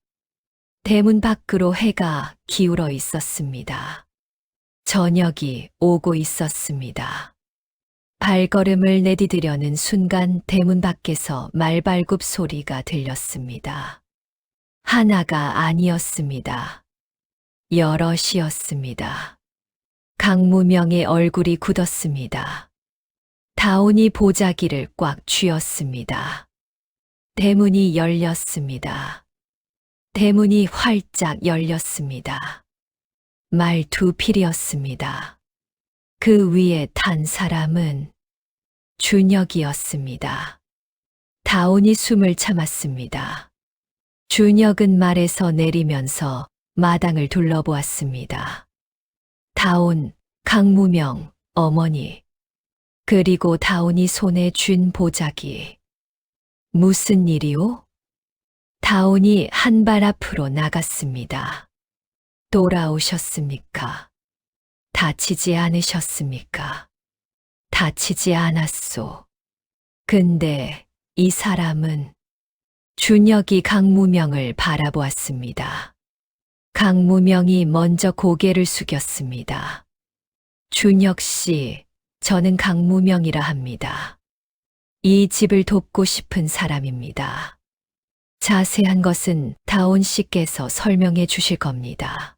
대문 밖으로 해가 기울어 있었습니다. 저녁이 오고 있었습니다. 발걸음을 내디디려는 순간 대문 밖에서 말발굽 소리가 들렸습니다. 하나가 아니었습니다. 여럿이었습니다. 강무명의 얼굴이 굳었습니다. 다온이 보자기를 꽉 쥐었습니다. 대문이 열렸습니다. 대문이 활짝 열렸습니다. 말두 필이었습니다. 그 위에 탄 사람은 준혁이었습니다. 다온이 숨을 참았습니다. 준혁은 말에서 내리면서 마당을 둘러보았습니다. 다온, 강무명, 어머니, 그리고 다온이 손에 쥔 보자기. 무슨 일이오? 다온이 한 발 앞으로 나갔습니다. 돌아오셨습니까? 다치지 않으셨습니까? 다치지 않았소. 근데 이 사람은 준혁이 강무명을 바라보았습니다. 강무명이 먼저 고개를 숙였습니다. 준혁 씨, 저는 강무명이라 합니다. 이 집을 돕고 싶은 사람입니다. 자세한 것은 다온 씨께서 설명해 주실 겁니다.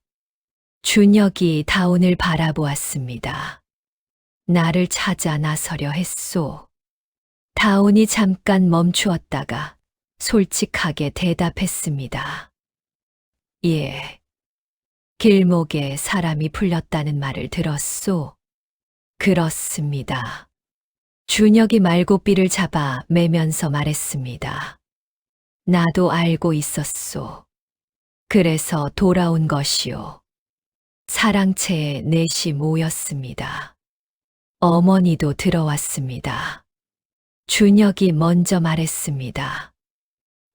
준혁이 다온을 바라보았습니다. 나를 찾아 나서려 했소. 다온이 잠깐 멈추었다가 솔직하게 대답했습니다. 예. 길목에 사람이 풀렸다는 말을 들었소. 그렇습니다. 준혁이 말고삐를 잡아 매면서 말했습니다. 나도 알고 있었소. 그래서 돌아온 것이오. 사랑채에 넷이 모였습니다. 어머니도 들어왔습니다. 준혁이 먼저 말했습니다.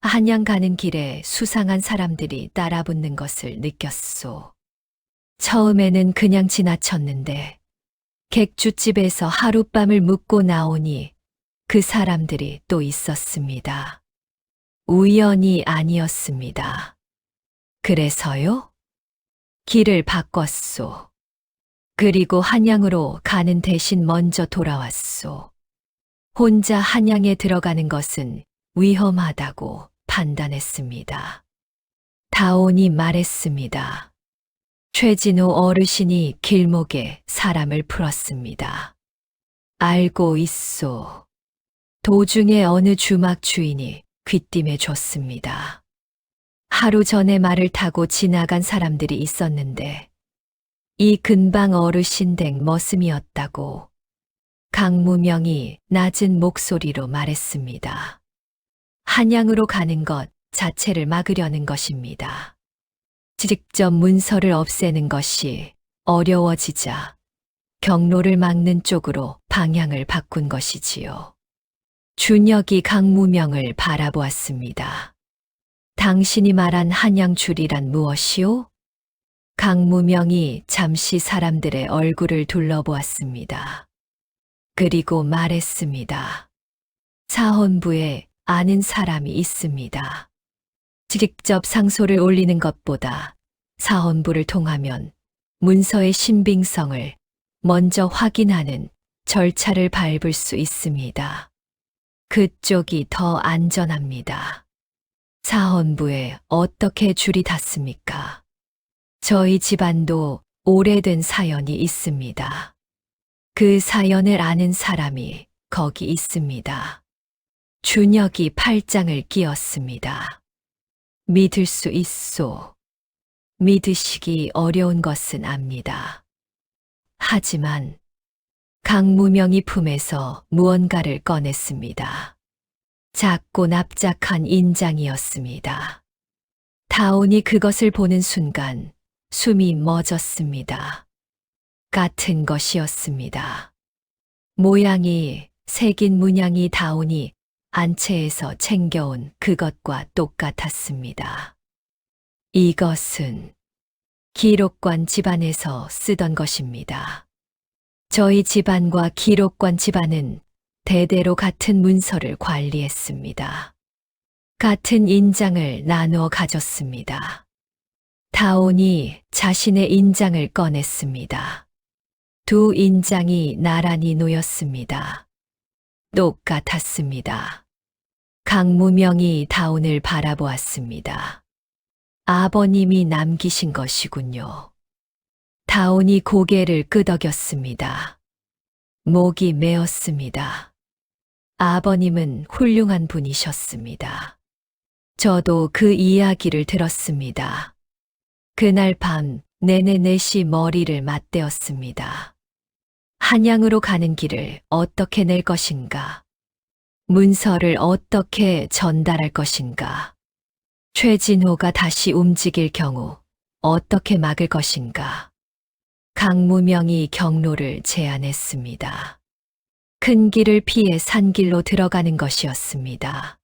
한양 가는 길에 수상한 사람들이 따라붙는 것을 느꼈소. 처음에는 그냥 지나쳤는데 객주집에서 하룻밤을 묵고 나오니 그 사람들이 또 있었습니다. 우연이 아니었습니다. 그래서요? 길을 바꿨소. 그리고 한양으로 가는 대신 먼저 돌아왔소. 혼자 한양에 들어가는 것은 위험하다고 판단했습니다. 다온이 말했습니다. 최진호 어르신이 길목에 사람을 풀었습니다. 알고 있소. 도중에 어느 주막 주인이 귀띔해 줬습니다. 하루 전에 말을 타고 지나간 사람들이 있었는데 이 근방 어르신 댁 머슴이었다고 강무명이 낮은 목소리로 말했습니다. 한양으로 가는 것 자체를 막으려는 것입니다. 직접 문서를 없애는 것이 어려워지자 경로를 막는 쪽으로 방향을 바꾼 것이지요. 준혁이 강무명을 바라보았습니다. 당신이 말한 한양줄이란 무엇이오? 강무명이 잠시 사람들의 얼굴을 둘러보았습니다. 그리고 말했습니다. 사헌부에 아는 사람이 있습니다. 직접 상소를 올리는 것보다 사헌부를 통하면 문서의 신빙성을 먼저 확인하는 절차를 밟을 수 있습니다. 그쪽이 더 안전합니다. 사헌부에 어떻게 줄이 닿습니까? 저희 집안도 오래된 사연이 있습니다. 그 사연을 아는 사람이 거기 있습니다. 준혁이 팔짱을 끼었습니다. 믿을 수 있소. 믿으시기 어려운 것은 압니다. 하지만 강무명이 품에서 무언가를 꺼냈습니다. 작고 납작한 인장이었습니다. 다온이 그것을 보는 순간 숨이 멎었습니다. 같은 것이었습니다. 모양이 새긴 문양이 다온이 안채에서 챙겨온 그것과 똑같았습니다. 이것은 기록관 집안에서 쓰던 것입니다. 저희 집안과 기록관 집안은 대대로 같은 문서를 관리했습니다. 같은 인장을 나누어 가졌습니다. 다온이 자신의 인장을 꺼냈습니다. 두 인장이 나란히 놓였습니다. 똑같았습니다. 강무명이 다온을 바라보았습니다. 아버님이 남기신 것이군요. 다온이 고개를 끄덕였습니다. 목이 메었습니다. 아버님은 훌륭한 분이셨습니다. 저도 그 이야기를 들었습니다. 그날 밤 내내 넷이 머리를 맞대었습니다. 한양으로 가는 길을 어떻게 낼 것인가? 문서를 어떻게 전달할 것인가? 최진호가 다시 움직일 경우 어떻게 막을 것인가? 강무명이 경로를 제안했습니다. 큰 길을 피해 산길로 들어가는 것이었습니다.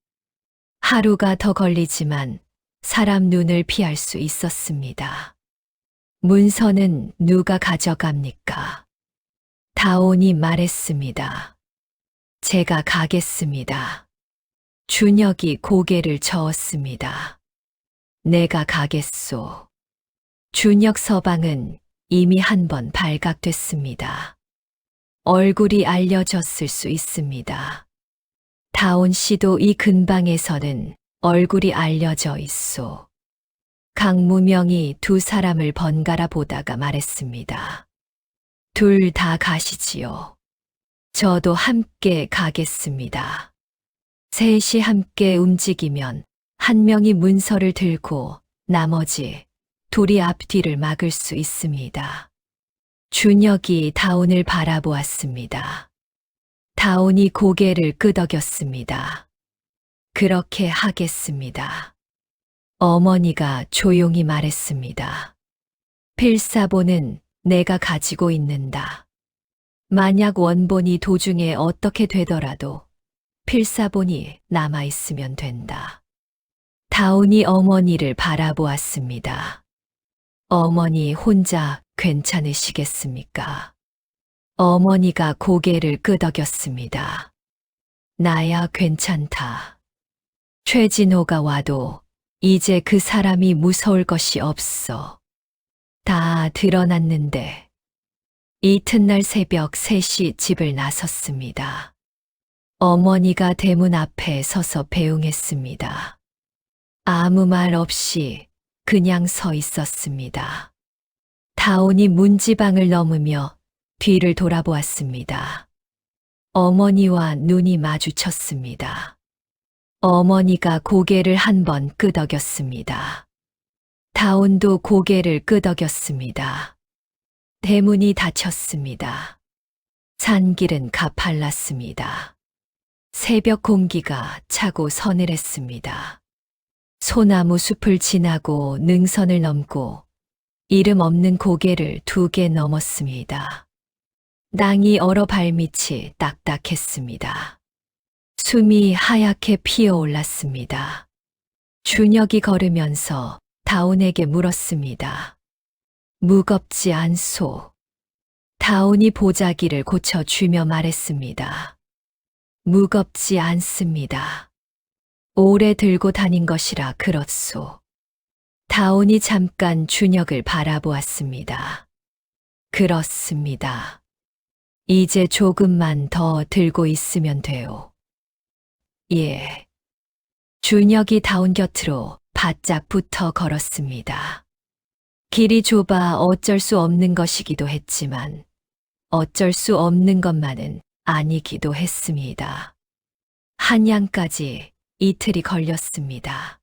하루가 더 걸리지만 사람 눈을 피할 수 있었습니다. 문서는 누가 가져갑니까? 다온이 말했습니다. 제가 가겠습니다. 준혁이 고개를 저었습니다. 내가 가겠소. 준혁 서방은 이미 한 번 발각됐습니다. 얼굴이 알려졌을 수 있습니다. 다온 씨도 이 근방에서는 얼굴이 알려져 있소. 강무명이 두 사람을 번갈아 보다가 말했습니다. 둘 다 가시지요. 저도 함께 가겠습니다. 셋이 함께 움직이면 한 명이 문서를 들고 나머지 둘이 앞뒤를 막을 수 있습니다. 준혁이 다온을 바라보았습니다. 다온이 고개를 끄덕였습니다. 그렇게 하겠습니다. 어머니가 조용히 말했습니다. 필사본은 내가 가지고 있는다. 만약 원본이 도중에 어떻게 되더라도 필사본이 남아있으면 된다. 다온이 어머니를 바라보았습니다. 어머니 혼자 괜찮으시겠습니까? 어머니가 고개를 끄덕였습니다. 나야 괜찮다. 최진호가 와도 이제 그 사람이 무서울 것이 없어. 다 드러났는데. 이튿날 새벽 3시 집을 나섰습니다. 어머니가 대문 앞에 서서 배웅했습니다. 아무 말 없이 그냥 서 있었습니다. 다온이 문지방을 넘으며 뒤를 돌아보았습니다. 어머니와 눈이 마주쳤습니다. 어머니가 고개를 한 번 끄덕였습니다. 다온도 고개를 끄덕였습니다. 대문이 닫혔습니다. 산길은 가팔랐습니다. 새벽 공기가 차고 서늘했습니다. 소나무 숲을 지나고 능선을 넘고 이름 없는 고개를 2개 넘었습니다. 땅이 얼어 발밑이 딱딱했습니다. 숨이 하얗게 피어올랐습니다. 준혁이 걸으면서 다온에게 물었습니다. 무겁지 않소? 다온이 보자기를 고쳐주며 말했습니다. 무겁지 않습니다. 오래 들고 다닌 것이라 그렇소. 다온이 잠깐 준혁을 바라보았습니다. 그렇습니다. 이제 조금만 더 들고 있으면 돼요. 예. 준혁이 다온 곁으로 바짝 붙어 걸었습니다. 길이 좁아 어쩔 수 없는 것이기도 했지만 어쩔 수 없는 것만은 아니기도 했습니다. 한양까지 이틀이 걸렸습니다.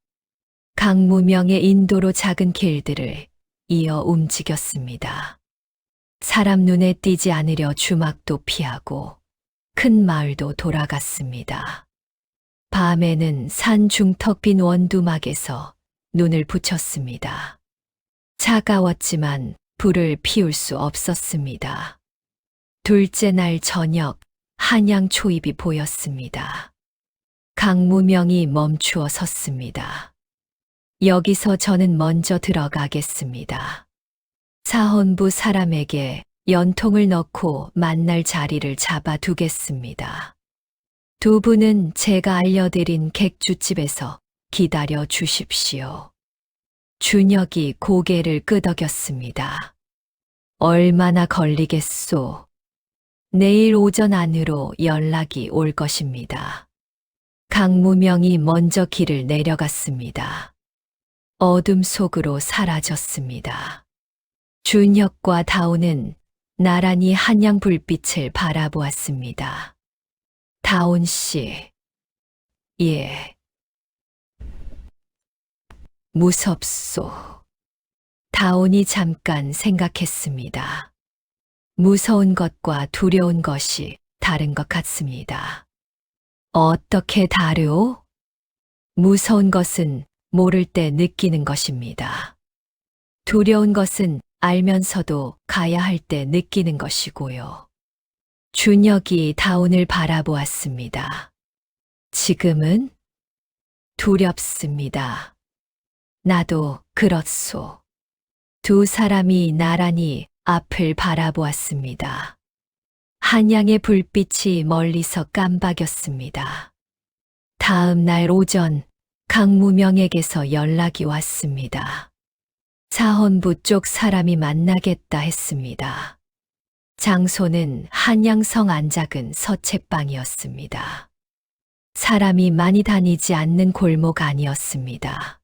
강무명의 인도로 작은 길들을 이어 움직였습니다. 사람 눈에 띄지 않으려 주막도 피하고 큰 마을도 돌아갔습니다. 밤에는 산 중턱 빈 원두막에서 눈을 붙였습니다. 차가웠지만 불을 피울 수 없었습니다. 둘째 날 저녁 한양 초입이 보였습니다. 강무명이 멈추어 섰습니다. 여기서 저는 먼저 들어가겠습니다. 사헌부 사람에게 연통을 넣고 만날 자리를 잡아두겠습니다. 두 분은 제가 알려드린 객주집에서 기다려 주십시오. 준혁이 고개를 끄덕였습니다. 얼마나 걸리겠소? 내일 오전 안으로 연락이 올 것입니다. 강무명이 먼저 길을 내려갔습니다. 어둠 속으로 사라졌습니다. 준혁과 다온은 나란히 한양 불빛을 바라보았습니다. 다온 씨, 예. 무섭소. 다온이 잠깐 생각했습니다. 무서운 것과 두려운 것이 다른 것 같습니다. 어떻게 다르오? 무서운 것은 모를 때 느끼는 것입니다. 두려운 것은 알면서도 가야 할 때 느끼는 것이고요. 준혁이 다온을 바라보았습니다. 지금은 두렵습니다. 나도 그렇소. 두 사람이 나란히 앞을 바라보았습니다. 한양의 불빛이 멀리서 깜박였습니다. 다음 날 오전 강무명에게서 연락이 왔습니다. 사헌부 쪽 사람이 만나겠다 했습니다. 장소는 한양성 안작은 서채방이었습니다. 사람이 많이 다니지 않는 골목 아니었습니다.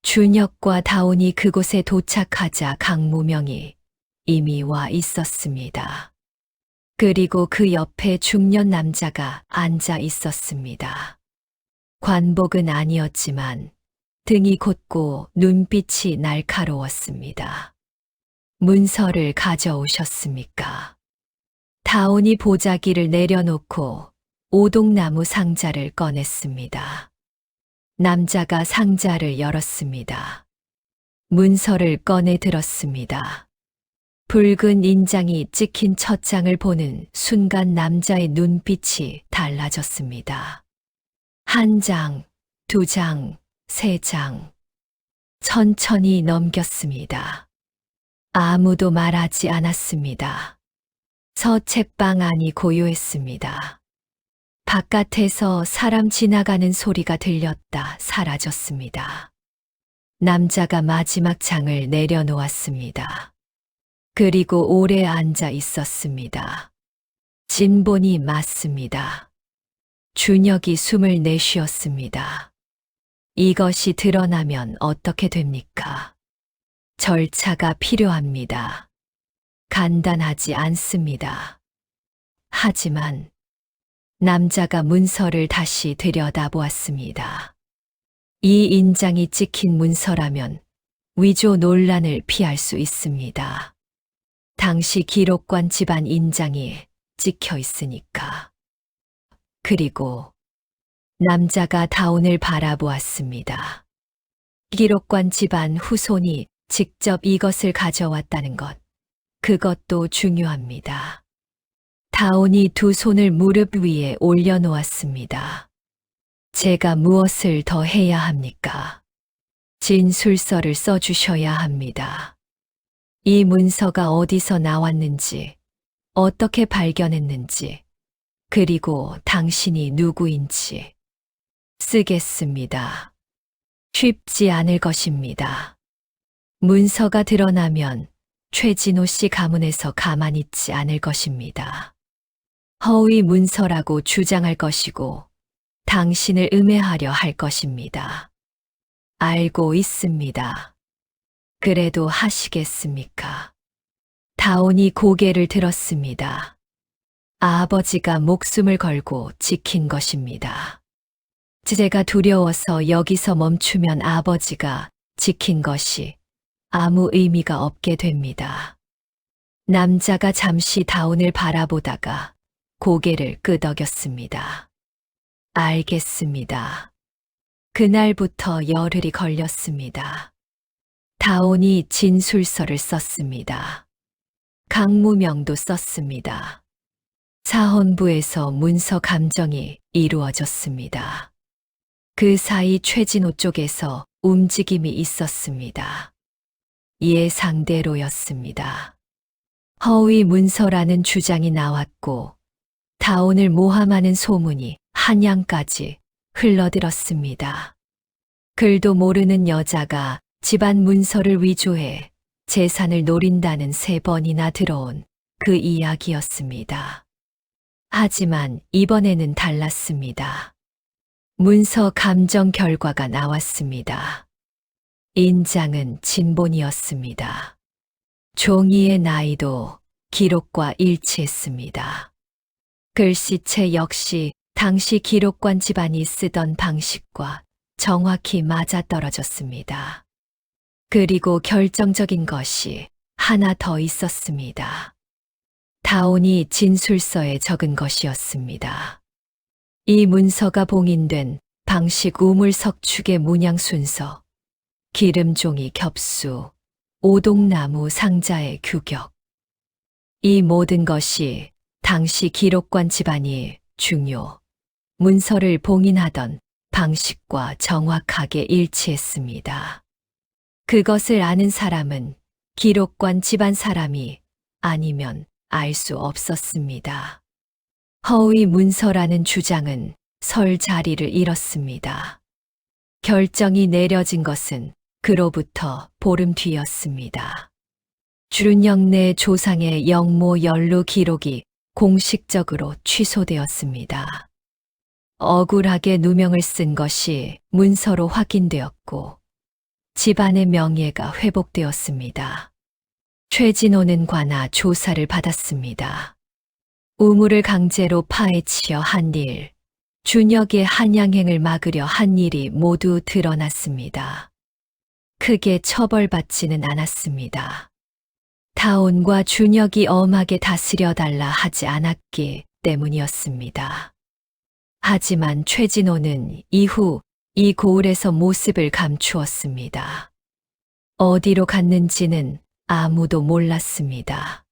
준혁과 다온이 그곳에 도착하자 강무명이 이미 와 있었습니다. 그리고 그 옆에 중년 남자가 앉아 있었습니다. 관복은 아니었지만 등이 곧고 눈빛이 날카로웠습니다. 문서를 가져오셨습니까? 다온이 보자기를 내려놓고 오동나무 상자를 꺼냈습니다. 남자가 상자를 열었습니다. 문서를 꺼내 들었습니다. 붉은 인장이 찍힌 첫 장을 보는 순간 남자의 눈빛이 달라졌습니다. 한 장, 두 장, 세 장. 천천히 넘겼습니다. 아무도 말하지 않았습니다. 서책방 안이 고요했습니다. 바깥에서 사람 지나가는 소리가 들렸다 사라졌습니다. 남자가 마지막 장을 내려놓았습니다. 그리고 오래 앉아 있었습니다. 진본이 맞습니다. 준혁이 숨을 내쉬었습니다. 이것이 드러나면 어떻게 됩니까? 절차가 필요합니다. 간단하지 않습니다. 하지만 남자가 문서를 다시 들여다보았습니다. 이 인장이 찍힌 문서라면 위조 논란을 피할 수 있습니다. 당시 기록관 집안 인장이 찍혀 있으니까. 그리고 남자가 다온을 바라보았습니다. 기록관 집안 후손이 직접 이것을 가져왔다는 것, 그것도 중요합니다. 다온이 두 손을 무릎 위에 올려놓았습니다. 제가 무엇을 더 해야 합니까? 진술서를 써주셔야 합니다. 이 문서가 어디서 나왔는지, 어떻게 발견했는지, 그리고 당신이 누구인지 쓰겠습니다. 쉽지 않을 것입니다. 문서가 드러나면 최진호 씨 가문에서 가만히 있지 않을 것입니다. 허위 문서라고 주장할 것이고 당신을 음해하려 할 것입니다. 알고 있습니다. 그래도 하시겠습니까? 다온이 고개를 들었습니다. 아버지가 목숨을 걸고 지킨 것입니다. 제가 두려워서 여기서 멈추면 아버지가 지킨 것이 아무 의미가 없게 됩니다. 남자가 잠시 다온을 바라보다가 고개를 끄덕였습니다. 알겠습니다. 그날부터 열흘이 걸렸습니다. 다온이 진술서를 썼습니다. 강무명도 썼습니다. 사헌부에서 문서 감정이 이루어졌습니다. 그 사이 최진호 쪽에서 움직임이 있었습니다. 예상대로였습니다. 허위 문서라는 주장이 나왔고 다온을 모함하는 소문이 한양까지 흘러들었습니다. 글도 모르는 여자가 집안 문서를 위조해 재산을 노린다는 3번이나 들어온 그 이야기였습니다. 하지만 이번에는 달랐습니다. 문서 감정 결과가 나왔습니다. 인장은 진본이었습니다. 종이의 나이도 기록과 일치했습니다. 글씨체 역시 당시 기록관 집안이 쓰던 방식과 정확히 맞아떨어졌습니다. 그리고 결정적인 것이 하나 더 있었습니다. 다온이 진술서에 적은 것이었습니다. 이 문서가 봉인된 방식 우물 석축의 문양 순서, 기름종이 겹수, 오동나무 상자의 규격. 이 모든 것이 당시 기록관 집안이 중요 문서를 봉인하던 방식과 정확하게 일치했습니다. 그것을 아는 사람은 기록관 집안 사람이 아니면 알 수 없었습니다. 허위 문서라는 주장은 설 자리를 잃었습니다. 결정이 내려진 것은 그로부터 보름 뒤였습니다. 준영내 조상의 영모 연루 기록이 공식적으로 취소되었습니다. 억울하게 누명을 쓴 것이 문서로 확인되었고 집안의 명예가 회복되었습니다. 최진호는 관아 조사를 받았습니다. 우물을 강제로 파헤치려 한 일, 준혁의 한양행을 막으려 한 일이 모두 드러났습니다. 크게 처벌받지는 않았습니다. 다온과 준혁이 엄하게 다스려 달라 하지 않았기 때문이었습니다. 하지만 최진호는 이후 이 고을에서 모습을 감추었습니다. 어디로 갔는지는 아무도 몰랐습니다.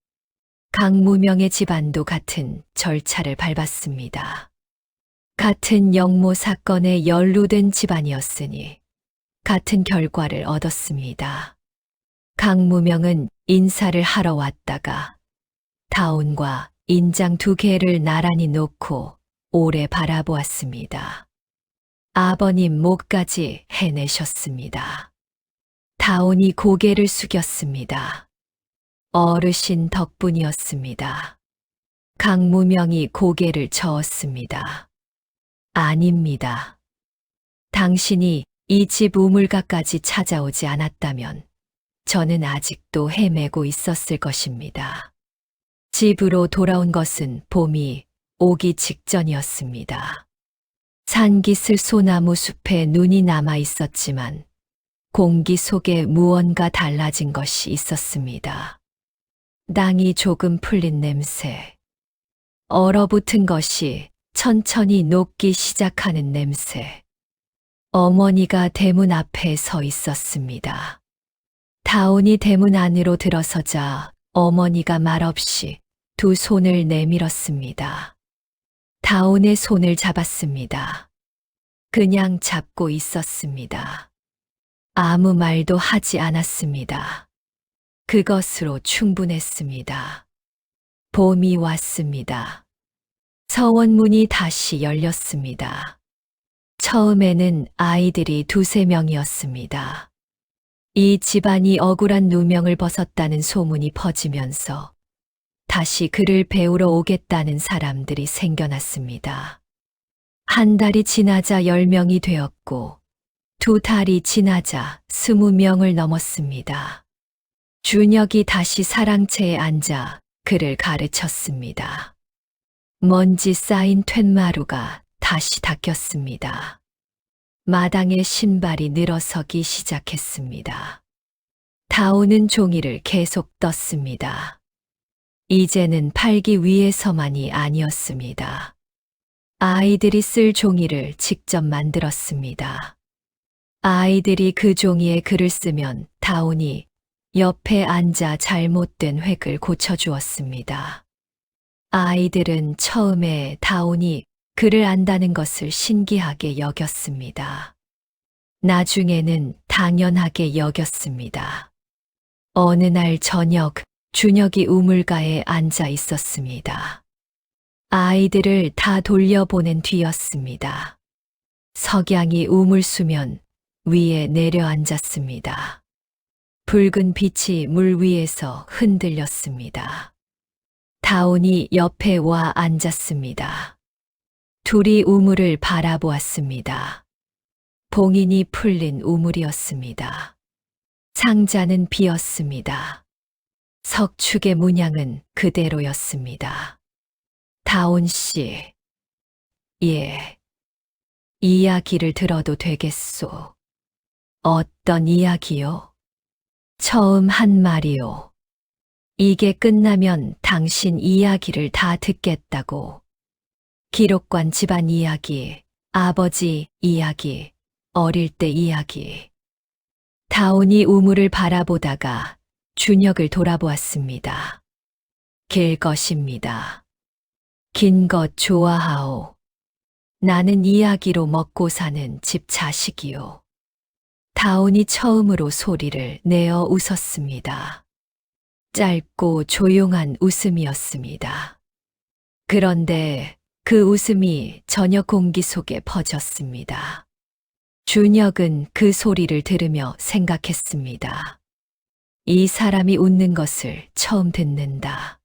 강무명의 집안도 같은 절차를 밟았습니다. 같은 영모 사건에 연루된 집안이었으니 같은 결과를 얻었습니다. 강무명은 인사를 하러 왔다가 다온과 인장 2개를 나란히 놓고 오래 바라보았습니다. 아버님 목까지 해내셨습니다. 다온이 고개를 숙였습니다. 어르신 덕분이었습니다. 강무명이 고개를 저었습니다. 아닙니다. 당신이 이 집 우물가까지 찾아오지 않았다면 저는 아직도 헤매고 있었을 것입니다. 집으로 돌아온 것은 봄이 오기 직전이었습니다. 산기슭 소나무 숲에 눈이 남아 있었지만 공기 속에 무언가 달라진 것이 있었습니다. 땅이 조금 풀린 냄새, 얼어붙은 것이 천천히 녹기 시작하는 냄새. 어머니가 대문 앞에 서 있었습니다. 다온이 대문 안으로 들어서자 어머니가 말없이 2 손을 내밀었습니다. 다온의 손을 잡았습니다. 그냥 잡고 있었습니다. 아무 말도 하지 않았습니다. 그것으로 충분했습니다. 봄이 왔습니다. 서원문이 다시 열렸습니다. 처음에는 아이들이 2~3명이었습니다. 이 집안이 억울한 누명을 벗었다는 소문이 퍼지면서 다시 그를 배우러 오겠다는 사람들이 생겨났습니다. 한 달이 지나자 10명이 되었고 2달이 지나자 20명을 넘었습니다. 준혁이 다시 사랑채에 앉아 그를 가르쳤습니다. 먼지 쌓인 툇마루가 다시 닦였습니다. 마당에 신발이 늘어서기 시작했습니다. 다오는 종이를 계속 떴습니다. 이제는 팔기 위해서만이 아니었습니다. 아이들이 쓸 종이를 직접 만들었습니다. 아이들이 그 종이에 글을 쓰면 다온이 옆에 앉아 잘못된 획을 고쳐주었습니다. 아이들은 처음에 다온이 글을 안다는 것을 신기하게 여겼습니다. 나중에는 당연하게 여겼습니다. 어느 날 저녁 준혁이 우물가에 앉아 있었습니다. 아이들을 다 돌려보낸 뒤였습니다. 석양이 우물수면 위에 내려앉았습니다. 붉은 빛이 물 위에서 흔들렸습니다. 다온이 옆에 와 앉았습니다. 둘이 우물을 바라보았습니다. 봉인이 풀린 우물이었습니다. 상자는 비었습니다. 석축의 문양은 그대로였습니다. 다온 씨, 예, 이야기를 들어도 되겠소. 어떤 이야기요? 처음 한 말이요. 이게 끝나면 당신 이야기를 다 듣겠다고. 기록관 집안 이야기, 아버지 이야기, 어릴 때 이야기. 다온이 우물을 바라보다가 준혁을 돌아보았습니다. 길 것입니다. 긴 것 좋아하오. 나는 이야기로 먹고 사는 집 자식이요. 다온이 처음으로 소리를 내어 웃었습니다. 짧고 조용한 웃음이었습니다. 그런데 그 웃음이 저녁 공기 속에 퍼졌습니다. 준혁은 그 소리를 들으며 생각했습니다. 이 사람이 웃는 것을 처음 듣는다.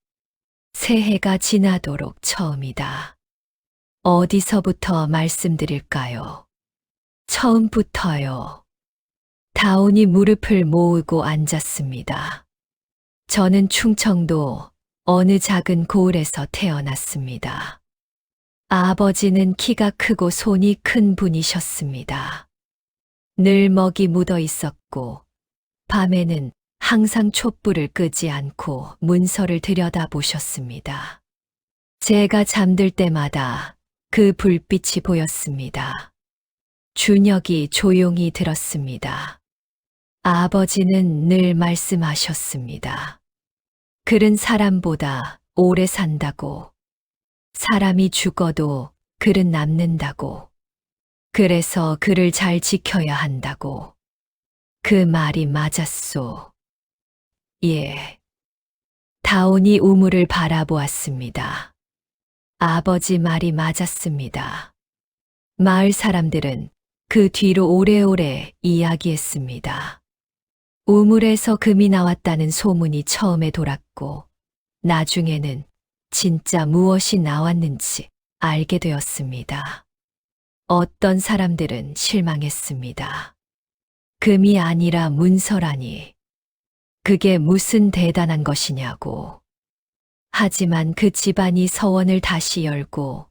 새해가 지나도록 처음이다. 어디서부터 말씀드릴까요? 처음부터요. 다온이 무릎을 모으고 앉았습니다. 저는 충청도 어느 작은 고을에서 태어났습니다. 아버지는 키가 크고 손이 큰 분이셨습니다. 늘 먹이 묻어 있었고, 밤에는 항상 촛불을 끄지 않고 문서를 들여다보셨습니다. 제가 잠들 때마다 그 불빛이 보였습니다. 준혁이 조용히 들었습니다. 아버지는 늘 말씀하셨습니다. 글은 사람보다 오래 산다고. 사람이 죽어도 글은 남는다고. 그래서 글을 잘 지켜야 한다고. 그 말이 맞았소. 예. 다온이 우물을 바라보았습니다. 아버지 말이 맞았습니다. 마을 사람들은 그 뒤로 오래오래 이야기했습니다. 우물에서 금이 나왔다는 소문이 처음에 돌았고, 나중에는 진짜 무엇이 나왔는지 알게 되었습니다. 어떤 사람들은 실망했습니다. 금이 아니라 문서라니. 그게 무슨 대단한 것이냐고. 하지만 그 집안이 서원을 다시 열고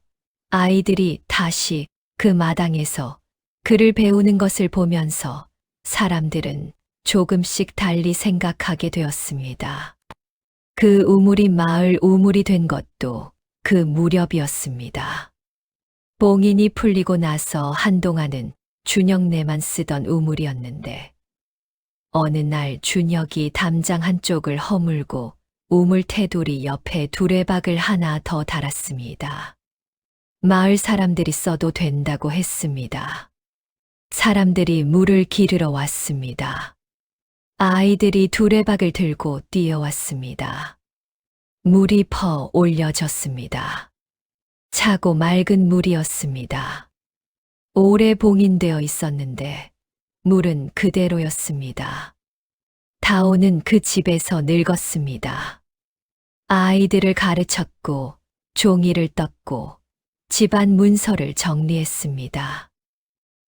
아이들이 다시 그 마당에서 글을 배우는 것을 보면서 사람들은 조금씩 달리 생각하게 되었습니다. 그 우물이 마을 우물이 된 것도 그 무렵이었습니다. 봉인이 풀리고 나서 한동안은 준혁네만 쓰던 우물이었는데, 어느 날 준혁이 담장 한쪽을 허물고 우물 테두리 옆에 두레박을 하나 더 달았습니다. 마을 사람들이 써도 된다고 했습니다. 사람들이 물을 기르러 왔습니다. 아이들이 두레박을 들고 뛰어왔습니다. 물이 퍼 올려졌습니다. 차고 맑은 물이었습니다. 오래 봉인되어 있었는데 물은 그대로였습니다. 다온은 그 집에서 늙었습니다. 아이들을 가르쳤고 종이를 떴고 집안 문서를 정리했습니다.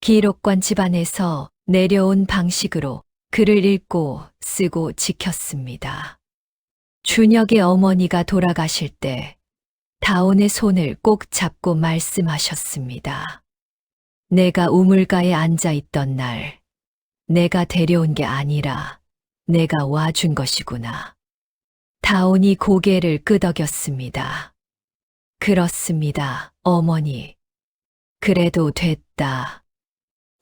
기록관 집안에서 내려온 방식으로 글을 읽고 쓰고 지켰습니다. 준혁의 어머니가 돌아가실 때 다온의 손을 꼭 잡고 말씀하셨습니다. 내가 우물가에 앉아 있던 날, 내가 데려온 게 아니라 내가 와준 것이구나. 다온이 고개를 끄덕였습니다. 그렇습니다, 어머니. 그래도 됐다.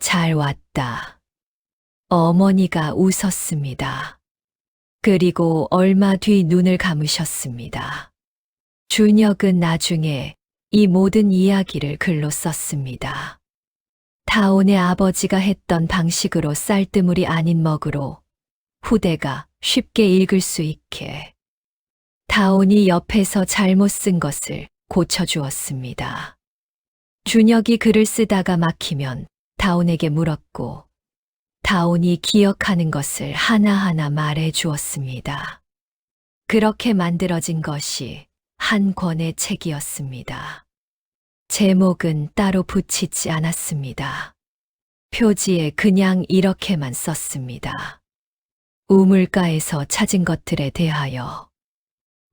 잘 왔다. 어머니가 웃었습니다. 그리고 얼마 뒤 눈을 감으셨습니다. 준혁은 나중에 이 모든 이야기를 글로 썼습니다. 다온의 아버지가 했던 방식으로 쌀뜨물이 아닌 먹으로 후대가 쉽게 읽을 수 있게. 다온이 옆에서 잘못 쓴 것을 고쳐주었습니다. 준혁이 글을 쓰다가 막히면 다온에게 물었고, 다온이 기억하는 것을 하나하나 말해 주었습니다. 그렇게 만들어진 것이 한 권의 책이었습니다. 제목은 따로 붙이지 않았습니다. 표지에 그냥 이렇게만 썼습니다. 우물가에서 찾은 것들에 대하여.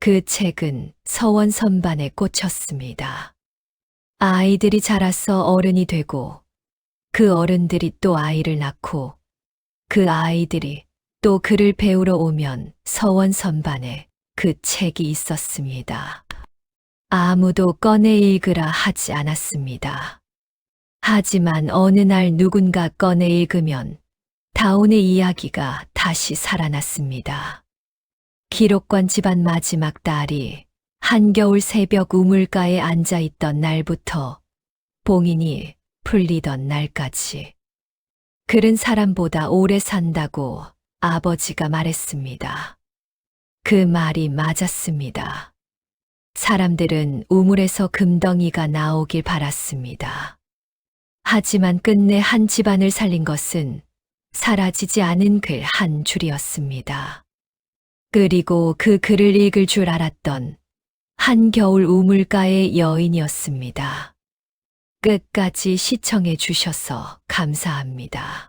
그 책은 서원 선반에 꽂혔습니다. 아이들이 자라서 어른이 되고, 그 어른들이 또 아이를 낳고, 그 아이들이 또 글을 배우러 오면 서원 선반에 그 책이 있었습니다. 아무도 꺼내 읽으라 하지 않았습니다. 하지만 어느 날 누군가 꺼내 읽으면 다온의 이야기가 다시 살아났습니다. 기록관 집안 마지막 딸이 한겨울 새벽 우물가에 앉아있던 날부터 봉인이 풀리던 날까지. 글은 사람보다 오래 산다고 아버지가 말했습니다. 그 말이 맞았습니다. 사람들은 우물에서 금덩이가 나오길 바랐습니다. 하지만 끝내 한 집안을 살린 것은 사라지지 않은 글 한 줄이었습니다. 그리고 그 글을 읽을 줄 알았던 한겨울 우물가의 여인이었습니다. 끝까지 시청해 주셔서 감사합니다.